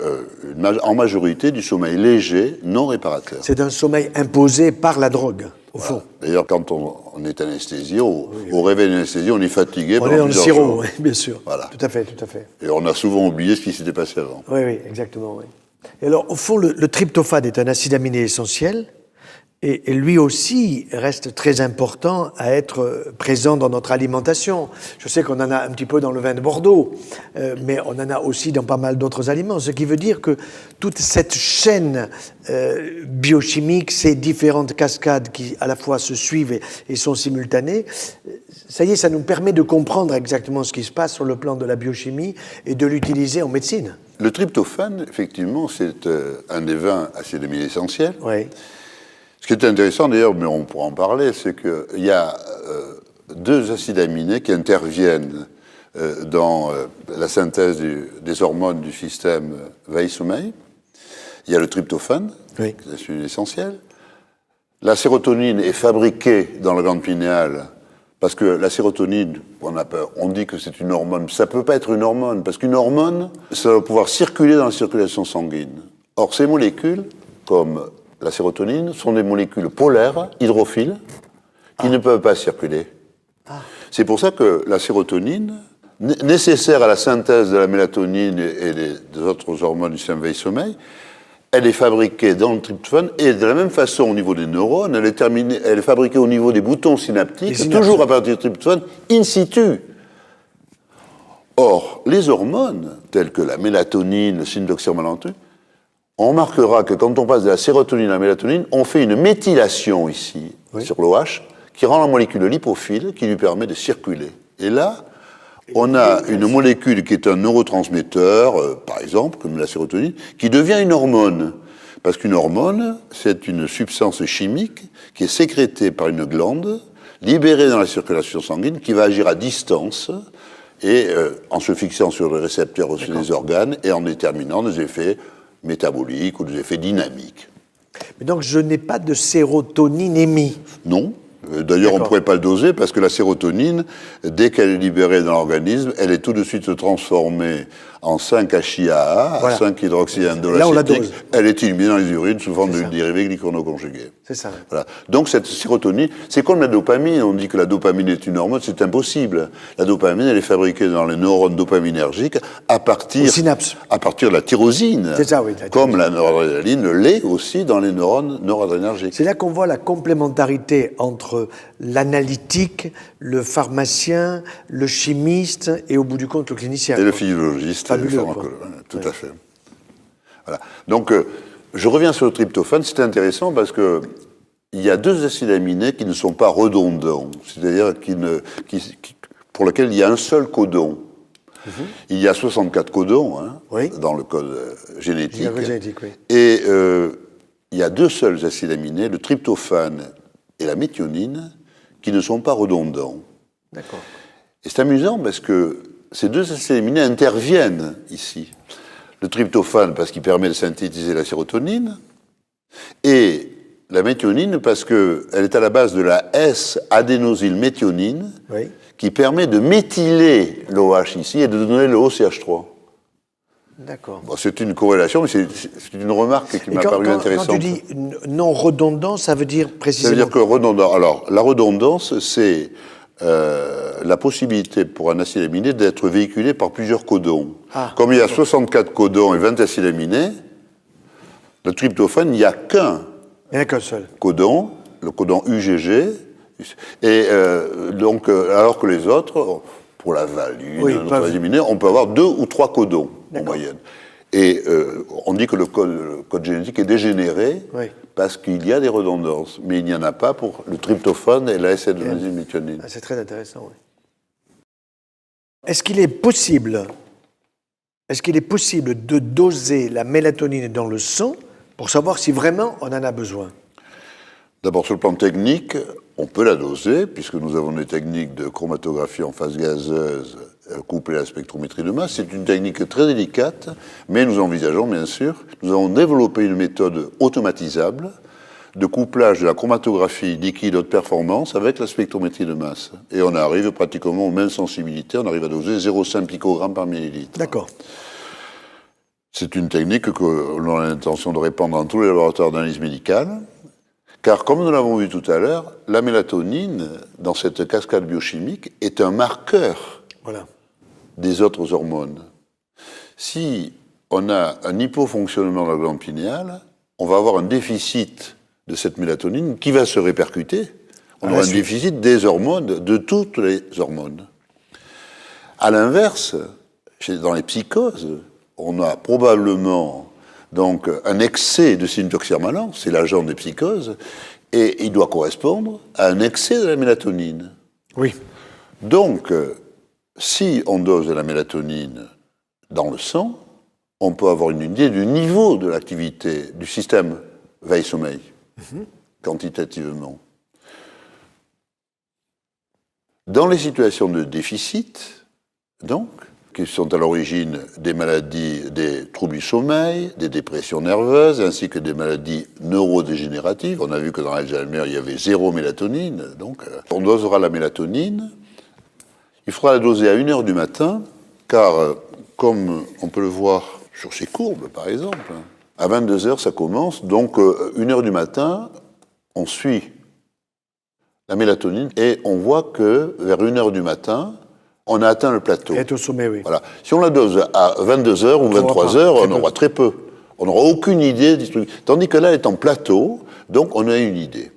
en majorité du sommeil léger, non réparateur. C'est un sommeil imposé par la drogue, au fond. D'ailleurs, quand on est anesthésié, au réveil d'anesthésie, on est fatigué. On est dans le sirop, oui, bien sûr. Voilà. Tout à fait, tout à fait. Et on a souvent oublié ce qui s'était passé avant. Oui, exactement. Oui. Et alors, au fond, le tryptophane est un acide aminé essentiel. Et lui aussi reste très important à être présent dans notre alimentation. Je sais qu'on en a un petit peu dans le vin de Bordeaux, mais on en a aussi dans pas mal d'autres aliments. Ce qui veut dire que toute cette chaîne biochimique, ces différentes cascades qui à la fois se suivent et sont simultanées, ça y est, ça nous permet de comprendre exactement ce qui se passe sur le plan de la biochimie et de l'utiliser en médecine. Le tryptophane, effectivement, c'est un des 20 acides aminés essentiels. Oui. Ce qui est intéressant d'ailleurs, mais on pourra en parler, c'est qu'il y a deux acides aminés qui interviennent dans la synthèse des hormones du système veille-sommeil. Il y a le tryptophane, Oui. qui est un essentiel. La sérotonine est fabriquée dans la glande pinéale parce que la sérotonine, on dit que c'est une hormone. Ça ne peut pas être une hormone, parce qu'une hormone, ça doit pouvoir circuler dans la circulation sanguine. Or, ces molécules, comme la sérotonine, sont des molécules polaires, hydrophiles, qui ne peuvent pas circuler. C'est pour ça que la sérotonine, nécessaire à la synthèse de la mélatonine et des autres hormones du système veille-sommeil, elle est fabriquée dans le tryptophane, et de la même façon au niveau des neurones, elle est fabriquée au niveau des boutons synaptiques, toujours à partir du tryptophane, in situ. Or, les hormones, telles que la mélatonine, le syndoxyromalantine, on remarquera que quand on passe de la sérotonine à la mélatonine, on fait une méthylation ici, sur l'OH, qui rend la molécule lipophile, qui lui permet de circuler. Et là, on a une molécule qui est un neurotransmetteur, par exemple, comme la sérotonine, qui devient une hormone. Parce qu'une hormone, c'est une substance chimique qui est sécrétée par une glande, libérée dans la circulation sanguine, qui va agir à distance, et en se fixant sur le récepteur aussi des organes, et en déterminant des effets métaboliques ou des effets dynamiques. Mais donc je n'ai pas de sérotoninémie. Non. D'ailleurs, on ne pourrait pas le doser parce que la sérotonine, dès qu'elle est libérée dans l'organisme, elle est tout de suite transformée en 5-HIAA, voilà. 5-hydroxyindolacétique. Elle est éliminée dans les urines sous forme de dérivés glyconoconjugués. C'est ça. Voilà. Donc cette sérotonine, c'est comme la dopamine. On dit que la dopamine est une hormone, c'est impossible. La dopamine, elle est fabriquée dans les neurones dopaminergiques à partir de la tyrosine. C'est ça, oui. Comme la noradrénaline l'est aussi dans les neurones noradrénergiques. C'est là qu'on voit la complémentarité entre l'analytique, le pharmacien, le chimiste et au bout du compte le clinicien. Et le physiologiste. Fabuleux, tout à fait. Voilà. Donc, je reviens sur le tryptophane. C'est intéressant parce que il y a deux acides aminés qui ne sont pas redondants, c'est-à-dire pour lesquels il y a un seul codon. Il y a 64 codons dans le code génétique. Oui. Et il y a deux seuls acides aminés, le tryptophane et la méthionine, qui ne sont pas redondants. D'accord. Et c'est amusant parce que ces deux acides aminés interviennent ici. Le tryptophane parce qu'il permet de synthétiser la sérotonine, et la méthionine parce qu'elle est à la base de la S-adénosylméthionine, qui permet de méthyler l'OH ici et de donner le OCH3. D'accord. Bon, c'est une corrélation, mais c'est une remarque qui m'a paru intéressante. Quand tu dis non redondant, ça veut dire précisément... Ça veut dire que redondant... Alors, la redondance, c'est la possibilité pour un acide aminé d'être véhiculé par plusieurs codons. Comme il y a 64 codons et 20 acides aminés, le tryptophane, il n'y a qu'un seul codon, le codon UGG, et donc, alors que les autres, pour la valine, notre acide aminé, on peut avoir 2 ou 3 codons en moyenne. Et on dit que le code génétique est dégénéré parce qu'il y a des redondances, mais il n'y en a pas pour le tryptophane et la S-adénosylméthionine. C'est très intéressant, oui. Est-ce qu'il est possible de doser la mélatonine dans le sang pour savoir si vraiment on en a besoin? D'abord, sur le plan technique, on peut la doser, puisque nous avons des techniques de chromatographie en phase gazeuse couplées à la spectrométrie de masse. C'est une technique très délicate, mais nous envisageons, bien sûr, nous avons développé une méthode automatisable de couplage de la chromatographie liquide haute performance avec la spectrométrie de masse. Et on arrive pratiquement aux mêmes sensibilités, on arrive à doser 0,5 picogrammes par millilitre. D'accord. C'est une technique que l'on a l'intention de répandre dans tous les laboratoires d'analyse médicale. Car, comme nous l'avons vu tout à l'heure, la mélatonine, dans cette cascade biochimique, est un marqueur des autres hormones. Si on a un hypofonctionnement de la glande pinéale, on va avoir un déficit de cette mélatonine qui va se répercuter. On À aura la un suite. déficit des hormones, de toutes les hormones. À l'inverse, dans les psychoses, on a probablement donc un excès de cyanotoxyrmalan, c'est l'agent des psychoses, et il doit correspondre à un excès de la mélatonine. Oui. Donc, si on dose de la mélatonine dans le sang, on peut avoir une idée du niveau de l'activité du système veille-sommeil, quantitativement. Dans les situations de déficit, donc, qui sont à l'origine des maladies, des troubles du sommeil, des dépressions nerveuses, ainsi que des maladies neurodégénératives. On a vu que dans l'Alzheimer, il y avait 0 mélatonine. Donc, on dosera la mélatonine. Il faudra la doser à 1h du matin, car, comme on peut le voir sur ces courbes, par exemple, à 22h, ça commence. Donc, 1h du matin, on suit la mélatonine et on voit que vers 1h du matin, on a atteint le plateau. Être au sommet, oui. Voilà. Si on la dose à 22h ou 23h, on aura très peu. On n'aura aucune idée du truc. Tandis que là, elle est en plateau, donc on a une idée.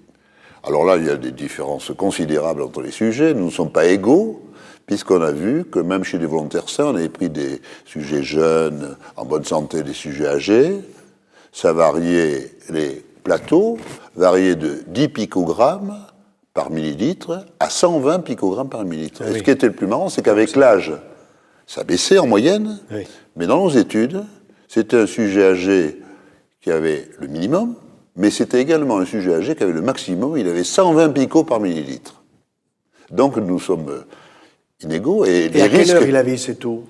Alors là, il y a des différences considérables entre les sujets. Nous ne sommes pas égaux, puisqu'on a vu que même chez les volontaires sains, on avait pris des sujets jeunes, en bonne santé, des sujets âgés. Ça variait, les plateaux variaient de 10 picogrammes par millilitre à 120 picogrammes par millilitre. Ah, et oui. ce qui était le plus marrant, c'est qu'avec l'âge, ça baissait en moyenne, Oui. mais dans nos études, c'était un sujet âgé qui avait le minimum, mais c'était également un sujet âgé qui avait le maximum, il avait 120 picos par millilitre. Donc nous sommes inégaux et Et les à quelle risques... heure il avait ces taux?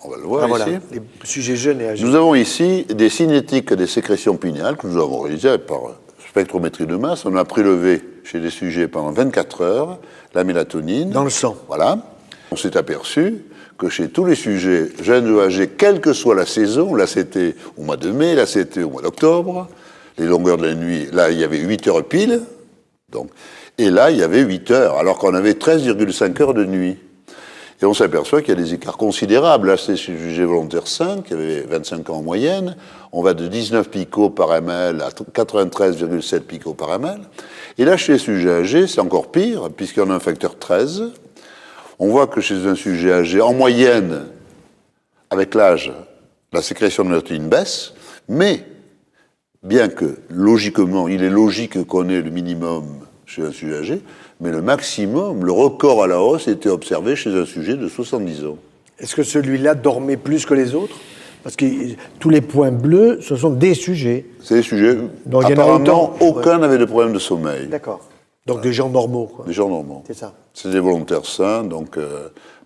On va le voir Voilà, ici. les sujets jeunes et âgés. Nous avons ici des cinétiques des sécrétions pinéales que nous avons réalisées par spectrométrie de masse. On a prélevé chez des sujets pendant 24 heures la mélatonine. Dans le sang. Voilà. On s'est aperçu que chez tous les sujets jeunes ou âgés, quelle que soit la saison, là c'était au mois de mai, là c'était au mois d'octobre, les longueurs de la nuit, là il y avait 8 heures pile, donc, et là il y avait 8 heures, alors qu'on avait 13,5 heures de nuit. Et on s'aperçoit qu'il y a des écarts considérables. Là, c'est chez le sujet volontaire 5, qui avait 25 ans en moyenne. On va de 19 picots par ml à 93,7 picots par ml. Et là, chez les sujets âgés, c'est encore pire, puisqu'il y en a un facteur 13. On voit que chez un sujet âgé, en moyenne, avec l'âge, la sécrétion de mélatonine baisse, mais bien que, logiquement, il est logique qu'on ait le minimum chez un sujet âgé, mais le maximum, le record à la hausse, était observé chez un sujet de 70 ans. Est-ce que celui-là dormait plus que les autres? Parce que tous les points bleus, ce sont des sujets. C'est des sujets, Donc, il y en a apparemment, autant. aucun n'avait de problème de sommeil. D'accord. Donc des gens normaux, quoi. Des gens normaux. C'est ça. C'est des volontaires sains, donc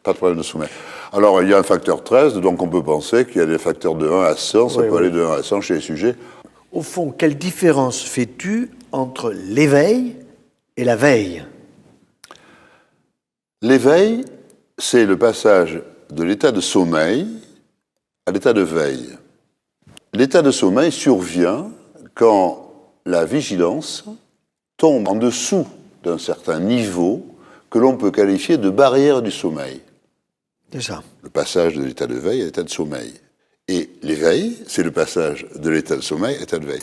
pas de problème de sommeil. Alors, il y a un facteur 13, donc on peut penser qu'il y a des facteurs de 1 à 100, ça Oui, peut oui. aller de 1 à 100 chez les sujets. Au fond, quelle différence fais-tu entre l'éveil et la veille? L'éveil, c'est le passage de l'état de sommeil à l'état de veille. L'état de sommeil survient quand la vigilance tombe en dessous d'un certain niveau que l'on peut qualifier de barrière du sommeil. C'est ça. Le passage de l'état de veille à l'état de sommeil. Et l'éveil, c'est le passage de l'état de sommeil à l'état de veille.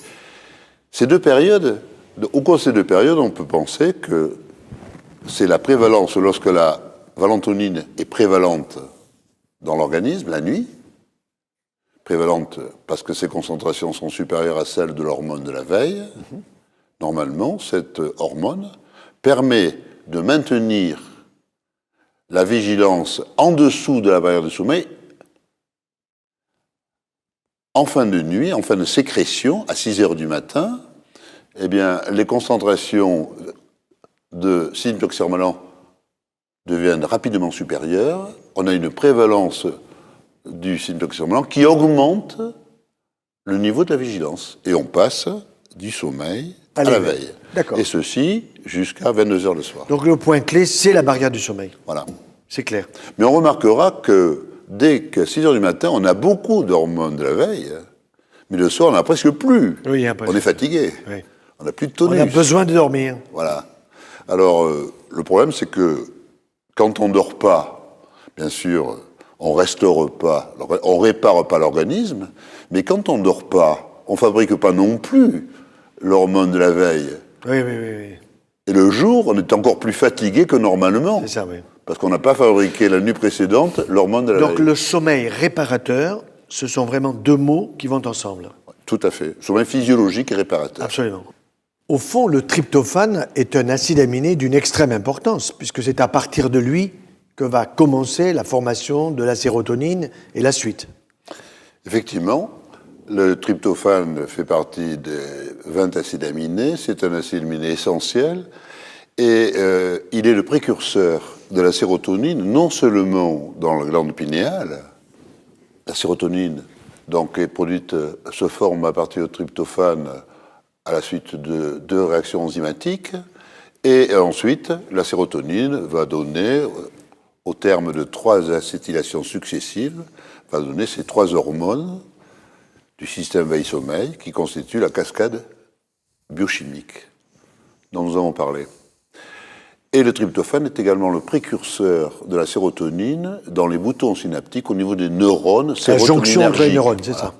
Ces deux périodes, au cours de ces deux périodes, on peut penser que c'est la prévalence, lorsque la valentonine est prévalente dans l'organisme, la nuit, prévalente parce que ses concentrations sont supérieures à celles de l'hormone de la veille, normalement, cette hormone permet de maintenir la vigilance en dessous de la barrière du sommeil en fin de nuit, en fin de sécrétion, à 6 heures du matin. Eh bien, les concentrations de cyanotoxyrmalan deviennent rapidement supérieures. On a une prévalence du cyanotoxyrmalan qui augmente le niveau de la vigilance. Et on passe du sommeil à la veille. D'accord. Et ceci jusqu'à 22 heures le soir. Donc le point clé, c'est la barrière du sommeil. Voilà. C'est clair. Mais on remarquera que dès que 6 heures du matin, on a beaucoup d'hormones de la veille, mais le soir, on n'a presque plus. Oui, après, On est fatigué. Oui. On n'a plus de On tonus. a besoin de dormir. Voilà. Alors, le problème, c'est que quand on ne dort pas, bien sûr, on restaure pas, on répare pas l'organisme, mais quand on ne dort pas, on ne fabrique pas non plus l'hormone de la veille. Oui, oui, oui, oui. Et le jour, on est encore plus fatigué que normalement. C'est ça, oui. Parce qu'on n'a pas fabriqué la nuit précédente l'hormone de la veille. Donc le sommeil réparateur, ce sont vraiment deux mots qui vont ensemble. Tout à fait. Sommeil physiologique et réparateur. Absolument. Au fond, le tryptophane est un acide aminé d'une extrême importance, puisque c'est à partir de lui que va commencer la formation de la sérotonine et la suite. Effectivement, le tryptophane fait partie des 20 acides aminés. C'est un acide aminé essentiel. Et il est le précurseur de la sérotonine, non seulement dans la glande pinéale. La sérotonine, donc, est produite, se forme à partir du tryptophane à la suite de 2 réactions enzymatiques. Et ensuite, la sérotonine va donner, au terme de 3 acétylations successives, va donner ces 3 hormones du système veille-sommeil qui constituent la cascade biochimique dont nous avons parlé. Et le tryptophane est également le précurseur de la sérotonine dans les boutons synaptiques au niveau des neurones La jonction entre les sérotoninergiques. neurones, c'est ça.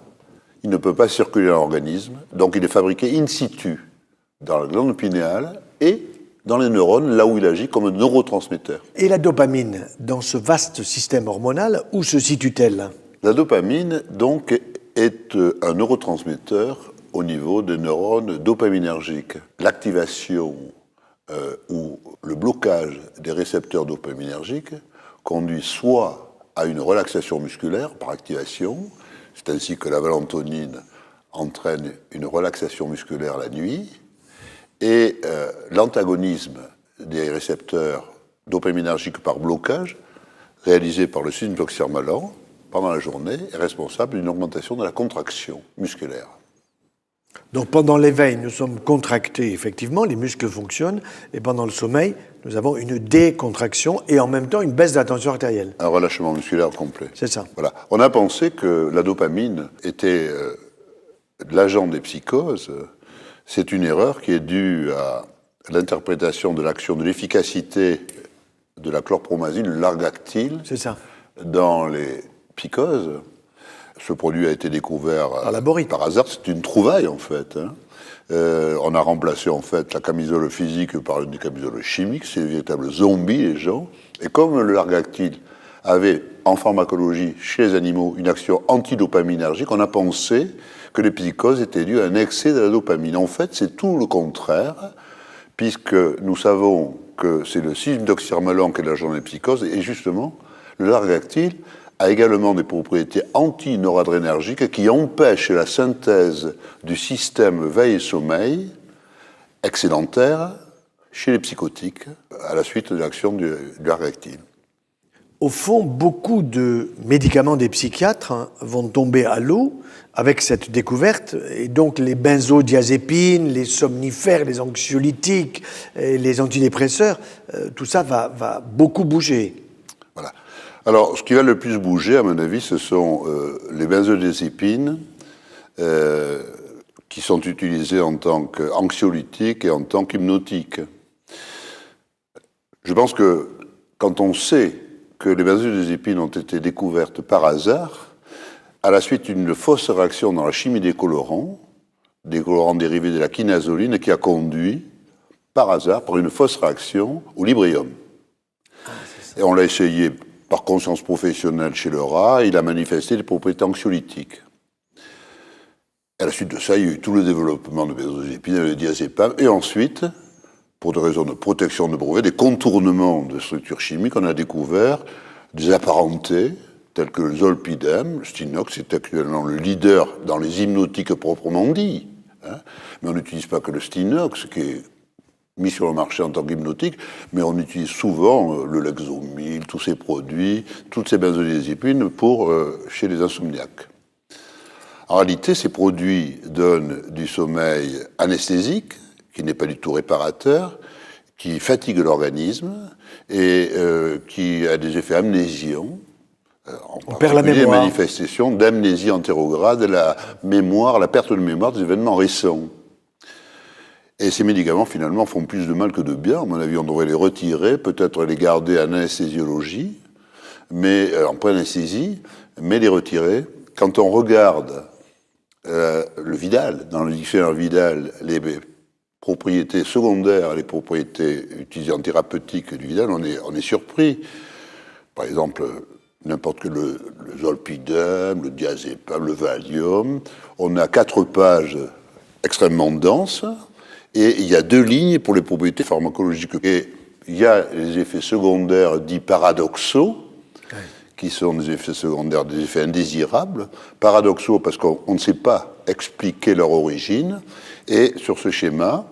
Il ne peut pas circuler dans l'organisme, donc il est fabriqué in situ dans la glande pinéale et dans les neurones, là où il agit comme un neurotransmetteur. Et la dopamine, dans ce vaste système hormonal, où se situe-t-elle? La dopamine, donc, est un neurotransmetteur au niveau des neurones dopaminergiques. L'activation ou le blocage des récepteurs dopaminergiques conduit soit à une relaxation musculaire par activation, c'est ainsi que la valentonine entraîne une relaxation musculaire la nuit, et l'antagonisme des récepteurs dopaminergiques par blocage, réalisé par le 6-méthoxyrmalan pendant la journée, est responsable d'une augmentation de la contraction musculaire. Donc pendant l'éveil, nous sommes contractés, effectivement, les muscles fonctionnent, et pendant le sommeil, nous avons une décontraction et en même temps une baisse de la tension artérielle. Un relâchement musculaire complet. C'est ça. Voilà. On a pensé que la dopamine était l'agent des psychoses. C'est une erreur qui est due à l'interprétation de l'action, de l'efficacité de la chlorpromazine, le largactyle, C'est ça. dans les psychoses. Ce produit a été découvert par hasard. C'est une trouvaille, en fait. On a remplacé, en fait, la camisole physique par une camisole chimique. C'est des véritables zombies, les gens. Et comme le largactyle avait, en pharmacologie, chez les animaux, une action antidopaminergique, on a pensé que les psychoses étaient dues à un excès de la dopamine. En fait, c'est tout le contraire, puisque nous savons que c'est le 6-méthoxyrmalan qui est l'agent des psychoses, et justement, le largactyle a également des propriétés anti-noradrénergiques qui empêchent la synthèse du système veille-sommeil excédentaire chez les psychotiques à la suite de l'action du largactyle. Au fond, beaucoup de médicaments des psychiatres vont tomber à l'eau avec cette découverte, et donc les benzodiazépines, les somnifères, les anxiolytiques, et les antidépresseurs, tout ça va beaucoup bouger. Voilà. Alors, ce qui va le plus bouger, à mon avis, ce sont les benzodiazépines qui sont utilisées en tant qu'anxiolytiques et en tant qu'hypnotiques. Je pense que quand on sait que les benzodiazépines ont été découvertes par hasard, à la suite d'une fausse réaction dans la chimie des colorants dérivés de la quinazoline, qui a conduit, par hasard, par une fausse réaction, au Librium. Et on l'a essayé par conscience professionnelle chez le rat, il a manifesté des propriétés anxiolytiques. À la suite de ça, il y a eu tout le développement de benzodiazépines et de diazépam, et ensuite, pour des raisons de protection de brevets, des contournements de structures chimiques, on a découvert des apparentés, tels que le zolpidem. Le Stinox est actuellement le leader dans les hypnotiques proprement dit. Mais on n'utilise pas que le Stinox, qui est mis sur le marché en tant qu'hypnotique, mais on utilise souvent le Lexomil, tous ces produits, toutes ces benzodiazépines chez les insomniaques. En réalité, ces produits donnent du sommeil anesthésique, qui n'est pas du tout réparateur, qui fatigue l'organisme et qui a des effets amnésiants. On perd la mémoire. Des manifestations d'amnésie antérograde, la perte de mémoire des événements récents. Et ces médicaments, finalement, font plus de mal que de bien. À mon avis, on devrait les retirer, peut-être les garder en anesthésiologie, en pré-anesthésie, mais les retirer. Quand on regarde le Vidal, dans le dictionnaire Vidal, les propriétés secondaires, les propriétés utilisées en thérapeutique du Vidal, on est surpris. Par exemple, n'importe quel le zolpidem, le diazépam, le Valium, on a 4 pages extrêmement denses, et il y a 2 lignes pour les propriétés pharmacologiques. Et il y a les effets secondaires dits paradoxaux, qui sont des effets secondaires, des effets indésirables. Paradoxaux parce qu'on ne sait pas expliquer leur origine. Et sur ce schéma,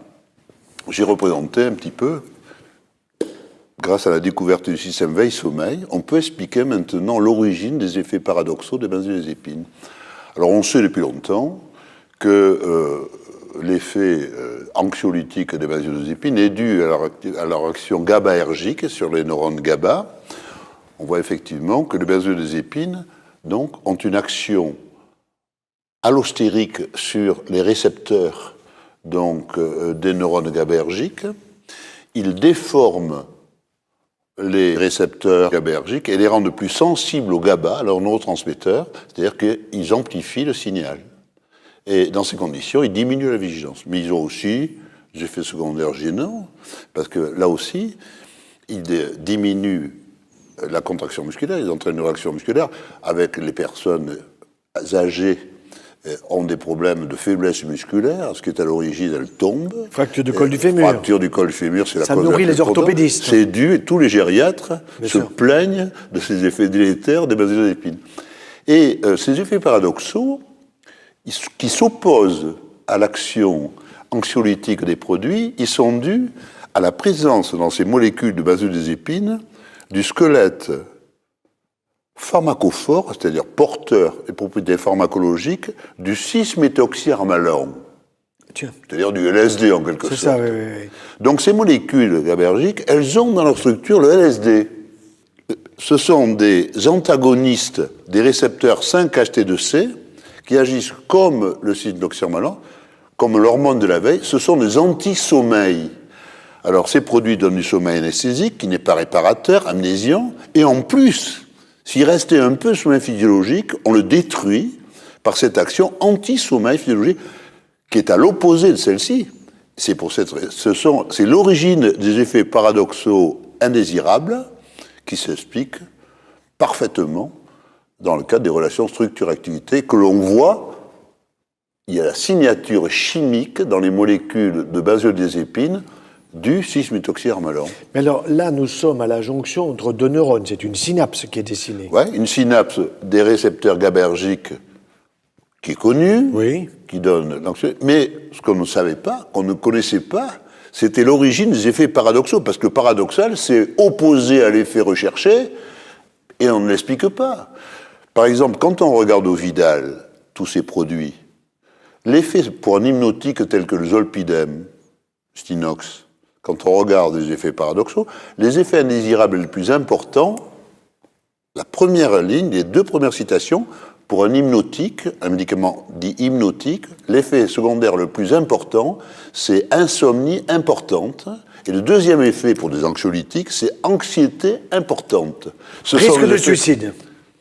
j'ai représenté un petit peu, grâce à la découverte du système veille-sommeil, on peut expliquer maintenant l'origine des effets paradoxaux des benzodiazépines. Alors on sait depuis longtemps que l'effet anxiolytique des benzodiazépines est dû à leur action GABAergique sur les neurones GABA. On voit effectivement que les benzodiazépines donc, ont une action allostérique sur les récepteurs donc, des neurones GABAergiques. Ils déforment les récepteurs GABAergiques et les rendent plus sensibles au GABA, à leurs neurotransmetteurs, c'est-à-dire qu'ils amplifient le signal. Et dans ces conditions, ils diminuent la vigilance. Mais ils ont aussi des effets secondaires gênants, parce que là aussi, ils diminuent la contraction musculaire, ils entraînent une réaction musculaire. Avec les personnes âgées ont des problèmes de faiblesse musculaire, ce qui est à l'origine, elles tombent. Fracture du col du fémur. Fracture du col du fémur, c'est la cause. Ça nourrit les orthopédistes. C'est dû, et tous les gériatres se plaignent de ces effets délétères des benzodiazépines. Et ces effets paradoxaux, qui s'opposent à l'action anxiolytique des produits, ils sont dus à la présence dans ces molécules de benzodiazépines du squelette pharmacophore, c'est-à-dire porteur des propriétés pharmacologiques, du 6-méthoxyarmalan. C'est-à-dire du LSD en quelque sorte. C'est ça, oui. Donc ces molécules GABAergiques, elles ont dans leur structure le LSD. Ce sont des antagonistes des récepteurs 5-HT2C qui agissent comme le 6-méthoxyarmalan, comme l'hormone de la veille. Ce sont des anti-sommeils. Alors, ces produits donnent du sommeil anesthésique qui n'est pas réparateur, amnésiant, et en plus, s'il restait un peu sommeil physiologique, on le détruit par cette action anti-sommeil physiologique qui est à l'opposé de celle-ci. C'est l'origine des effets paradoxaux indésirables qui s'expliquent parfaitement dans le cadre des relations structure-activité que l'on voit. Il y a la signature chimique dans les molécules de benzodiazépines du 6-méthoxyarmalan. Mais alors là, nous sommes à la jonction entre 2 neurones. C'est une synapse qui est dessinée. Oui, une synapse des récepteurs GABAergiques qui est connue, oui, qui donne l'anxiété. Mais ce qu'on ne savait pas, qu'on ne connaissait pas, c'était l'origine des effets paradoxaux. Parce que paradoxal, c'est opposé à l'effet recherché, et on ne l'explique pas. Par exemple, quand on regarde au Vidal tous ces produits, l'effet pour un hypnotique tel que le zolpidem, Stinox, quand on regarde les effets paradoxaux, les effets indésirables les plus importants, la première ligne, les 2 premières citations, pour un hypnotique, un médicament dit hypnotique, l'effet secondaire le plus important, c'est insomnie importante. Et le deuxième effet pour des anxiolytiques, c'est anxiété importante. Risque de suicide.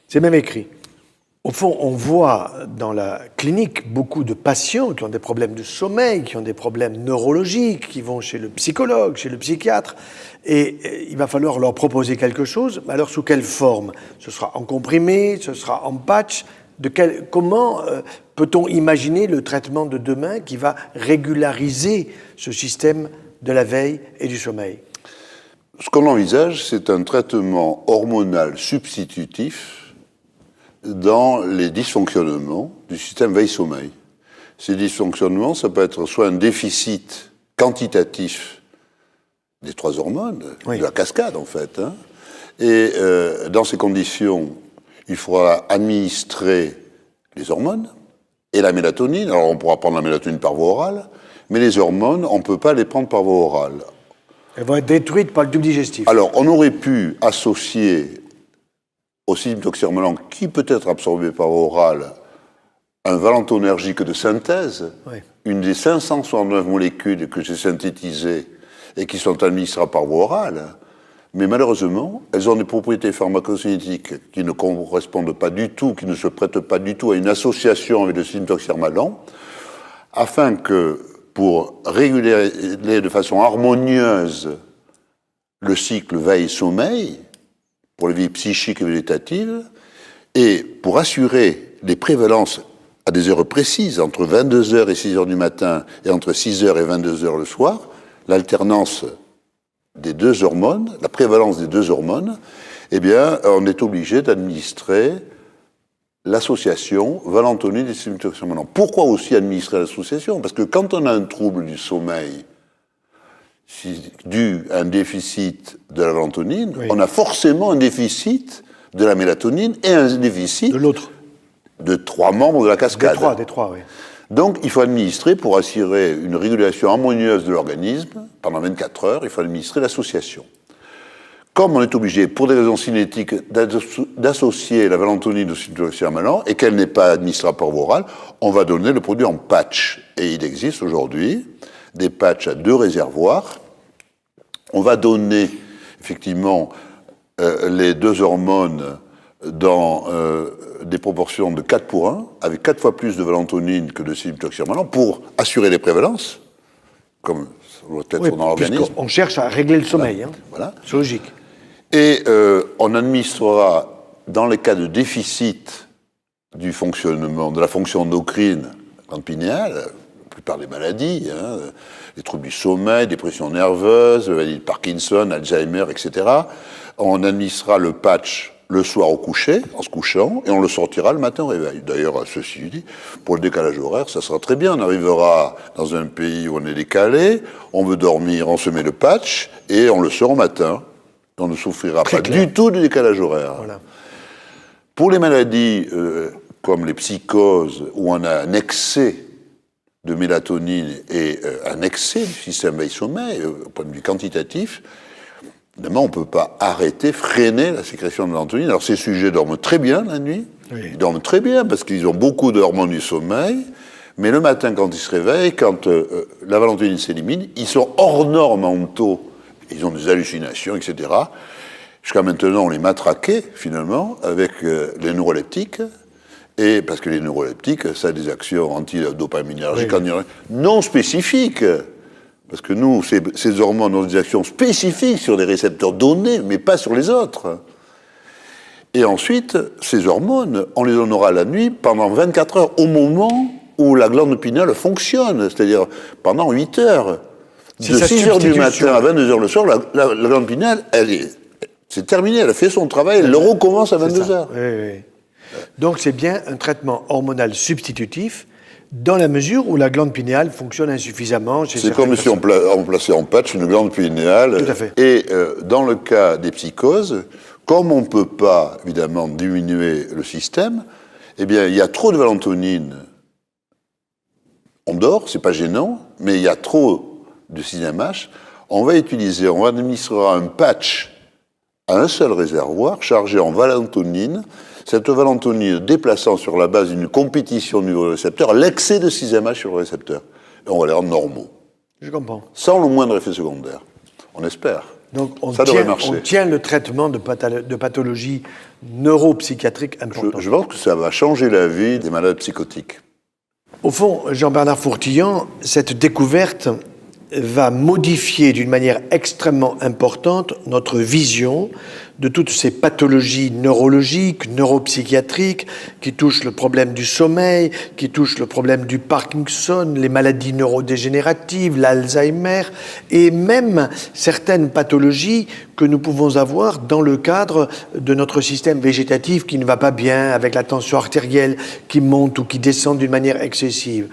C'est même écrit. Au fond, on voit dans la clinique beaucoup de patients qui ont des problèmes de sommeil, qui ont des problèmes neurologiques, qui vont chez le psychologue, chez le psychiatre, et il va falloir leur proposer quelque chose. Alors, sous quelle forme? Ce sera en comprimé, ce sera en patch. Comment peut-on imaginer le traitement de demain qui va régulariser ce système de la veille et du sommeil? Ce qu'on envisage, c'est un traitement hormonal substitutif dans les dysfonctionnements du système veille-sommeil. Ces dysfonctionnements, ça peut être soit un déficit quantitatif des 3 hormones, oui, de la cascade en fait, hein. Et dans ces conditions, il faudra administrer les hormones et la mélatonine. Alors on pourra prendre la mélatonine par voie orale, mais les hormones, on ne peut pas les prendre par voie orale. Elles vont être détruites par le tube digestif. Alors on aurait pu associer au 6-méthoxyarmalan, qui peut être absorbé par voie orale, un valentonergique de synthèse, oui, une des 569 molécules que j'ai synthétisées et qui sont administrées par voie orale. mais malheureusement, elles ont des propriétés pharmacocinétiques qui ne correspondent pas du tout, qui ne se prêtent pas du tout à une association avec le système toxermalan, afin que, pour réguler de façon harmonieuse le cycle veille-sommeil, pour les vies psychiques et végétatives, et pour assurer les prévalences à des heures précises, entre 22h et 6h du matin, et entre 6h et 22h le soir, l'alternance des deux hormones, la prévalence des deux hormones, eh bien, on est obligé d'administrer l'association valentonine et cytotoxermalan. Pourquoi aussi administrer l'association? Parce que quand on a un trouble du sommeil dû à un déficit de la valentonine, oui, on a forcément un déficit de la mélatonine et un déficit de l'autre, de 3 membres de la cascade. Des trois, oui. Donc, il faut administrer, pour assurer une régulation harmonieuse de l'organisme, pendant 24 heures, il faut administrer l'association. Comme on est obligé, pour des raisons cinétiques, d'associer la valentonine au cytotoxermalan et qu'elle n'est pas administrable par voie orale, on va donner le produit en patch. Et il existe aujourd'hui des patchs à 2 réservoirs. On va donner, effectivement, les 2 hormones dans des proportions de 4 pour 1, avec 4 fois plus de valentonine que de cytotoxermalan, pour assurer les prévalences, comme ça doit être dans l'organisme. On cherche à régler le sommeil, voilà. Voilà. C'est logique. Et on administrera, dans les cas de déficit du fonctionnement, de la fonction endocrine, glande pinéale, la plupart des maladies, les troubles du sommeil, dépression nerveuse, maladie de Parkinson, Alzheimer, etc., on administrera le patch le soir au coucher, en se couchant, et on le sortira le matin au réveil. D'ailleurs, ceci dit, pour le décalage horaire, ça sera très bien. On arrivera dans un pays où on est décalé, on veut dormir, on se met le patch, et on le sort au matin. On ne souffrira pas du tout du décalage horaire. Voilà. Pour les maladies comme les psychoses, où on a un excès de mélatonine et un excès du système veille-sommeil, au point de vue quantitatif, évidemment, on ne peut pas arrêter, freiner la sécrétion de mélatonine. Alors, ces sujets dorment très bien la nuit. Oui. Ils dorment très bien parce qu'ils ont beaucoup d'hormones du sommeil. Mais le matin, quand ils se réveillent, quand la mélatonine s'élimine, ils sont hors normes mentaux. Ils ont des hallucinations, etc. Jusqu'à maintenant, on les matraquait, finalement, avec les neuroleptiques. Et parce que les neuroleptiques, ça a des actions antidopaminergiques, oui, non spécifiques. Parce que nous, ces hormones ont des actions spécifiques sur des récepteurs donnés, mais pas sur les autres. Et ensuite, ces hormones, on les donnera la nuit pendant 24 heures, au moment où la glande pinéale fonctionne, c'est-à-dire pendant 8 heures. De 6 heures du matin à 22 heures le soir, la glande pinéale, c'est terminé, elle a fait son travail, elle le recommence à 22 heures. Oui, oui. Donc c'est bien un traitement hormonal substitutif, dans la mesure où la glande pinéale fonctionne insuffisamment chez certaines personnes. C'est comme si on plaçait en patch une glande pinéale. Tout à fait. Et dans le cas des psychoses, comme on ne peut pas, évidemment, diminuer le système, eh bien, il y a trop de valentonine. On dort, c'est pas gênant, mais il y a trop de 6-MH. On va administrera un patch à un seul réservoir chargé en valentonine. Cette valentonine déplaçant sur la base d'une compétition au niveau du récepteur l'excès de 6-MH sur le récepteur. Et on va les rendre normaux. Je comprends. Sans le moindre effet secondaire. On espère. Donc on on tient le traitement de pathologies neuropsychiatriques importantes. Je pense que ça va changer la vie des malades psychotiques. Au fond, Jean-Bernard Fourtillant, cette découverte va modifier d'une manière extrêmement importante notre vision de toutes ces pathologies neurologiques, neuropsychiatriques, qui touchent le problème du sommeil, qui touchent le problème du Parkinson, les maladies neurodégénératives, l'Alzheimer, et même certaines pathologies que nous pouvons avoir dans le cadre de notre système végétatif qui ne va pas bien, avec la tension artérielle qui monte ou qui descend d'une manière excessive.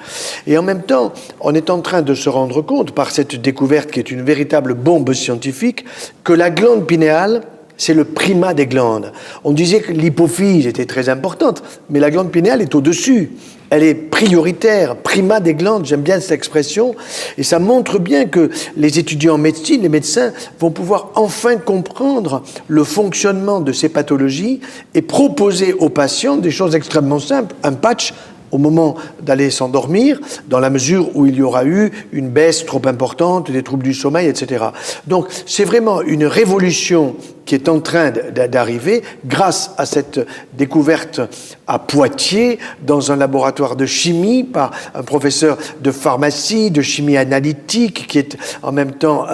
Et en même temps, on est en train de se rendre compte, par cette découverte qui est une véritable bombe scientifique, que la glande pinéale, c'est le primat des glandes. On disait que l'hypophyse était très importante, mais la glande pinéale est au-dessus. Elle est prioritaire, primat des glandes, j'aime bien cette expression, et ça montre bien que les étudiants en médecine, les médecins, vont pouvoir enfin comprendre le fonctionnement de ces pathologies et proposer aux patients des choses extrêmement simples, un patch au moment d'aller s'endormir, dans la mesure où il y aura eu une baisse trop importante des troubles du sommeil, etc. Donc c'est vraiment une révolution qui est en train d'arriver grâce à cette découverte à Poitiers, dans un laboratoire de chimie, par un professeur de pharmacie, de chimie analytique, qui est en même temps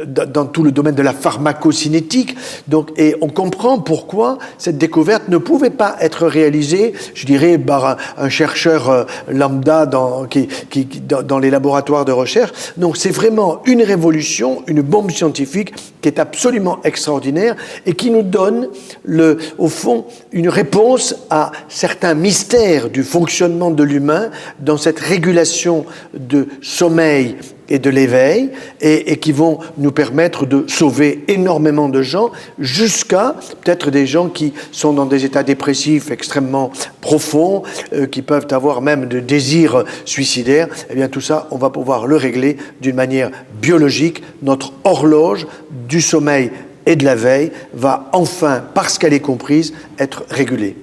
dans tout le domaine de la pharmacocinétique. Donc, et on comprend pourquoi cette découverte ne pouvait pas être réalisée, je dirais, par un chercheur lambda dans les laboratoires de recherche. Donc c'est vraiment une révolution, une bombe scientifique qui est absolument extraordinaire et qui nous donne, au fond, une réponse à certains mystères du fonctionnement de l'humain dans cette régulation de sommeil et de l'éveil, et qui vont nous permettre de sauver énormément de gens, jusqu'à peut-être des gens qui sont dans des états dépressifs extrêmement profonds, qui peuvent avoir même de désirs suicidaires. Eh bien tout ça, on va pouvoir le régler d'une manière biologique. Notre horloge du sommeil et de la veille va enfin, parce qu'elle est comprise, être régulée.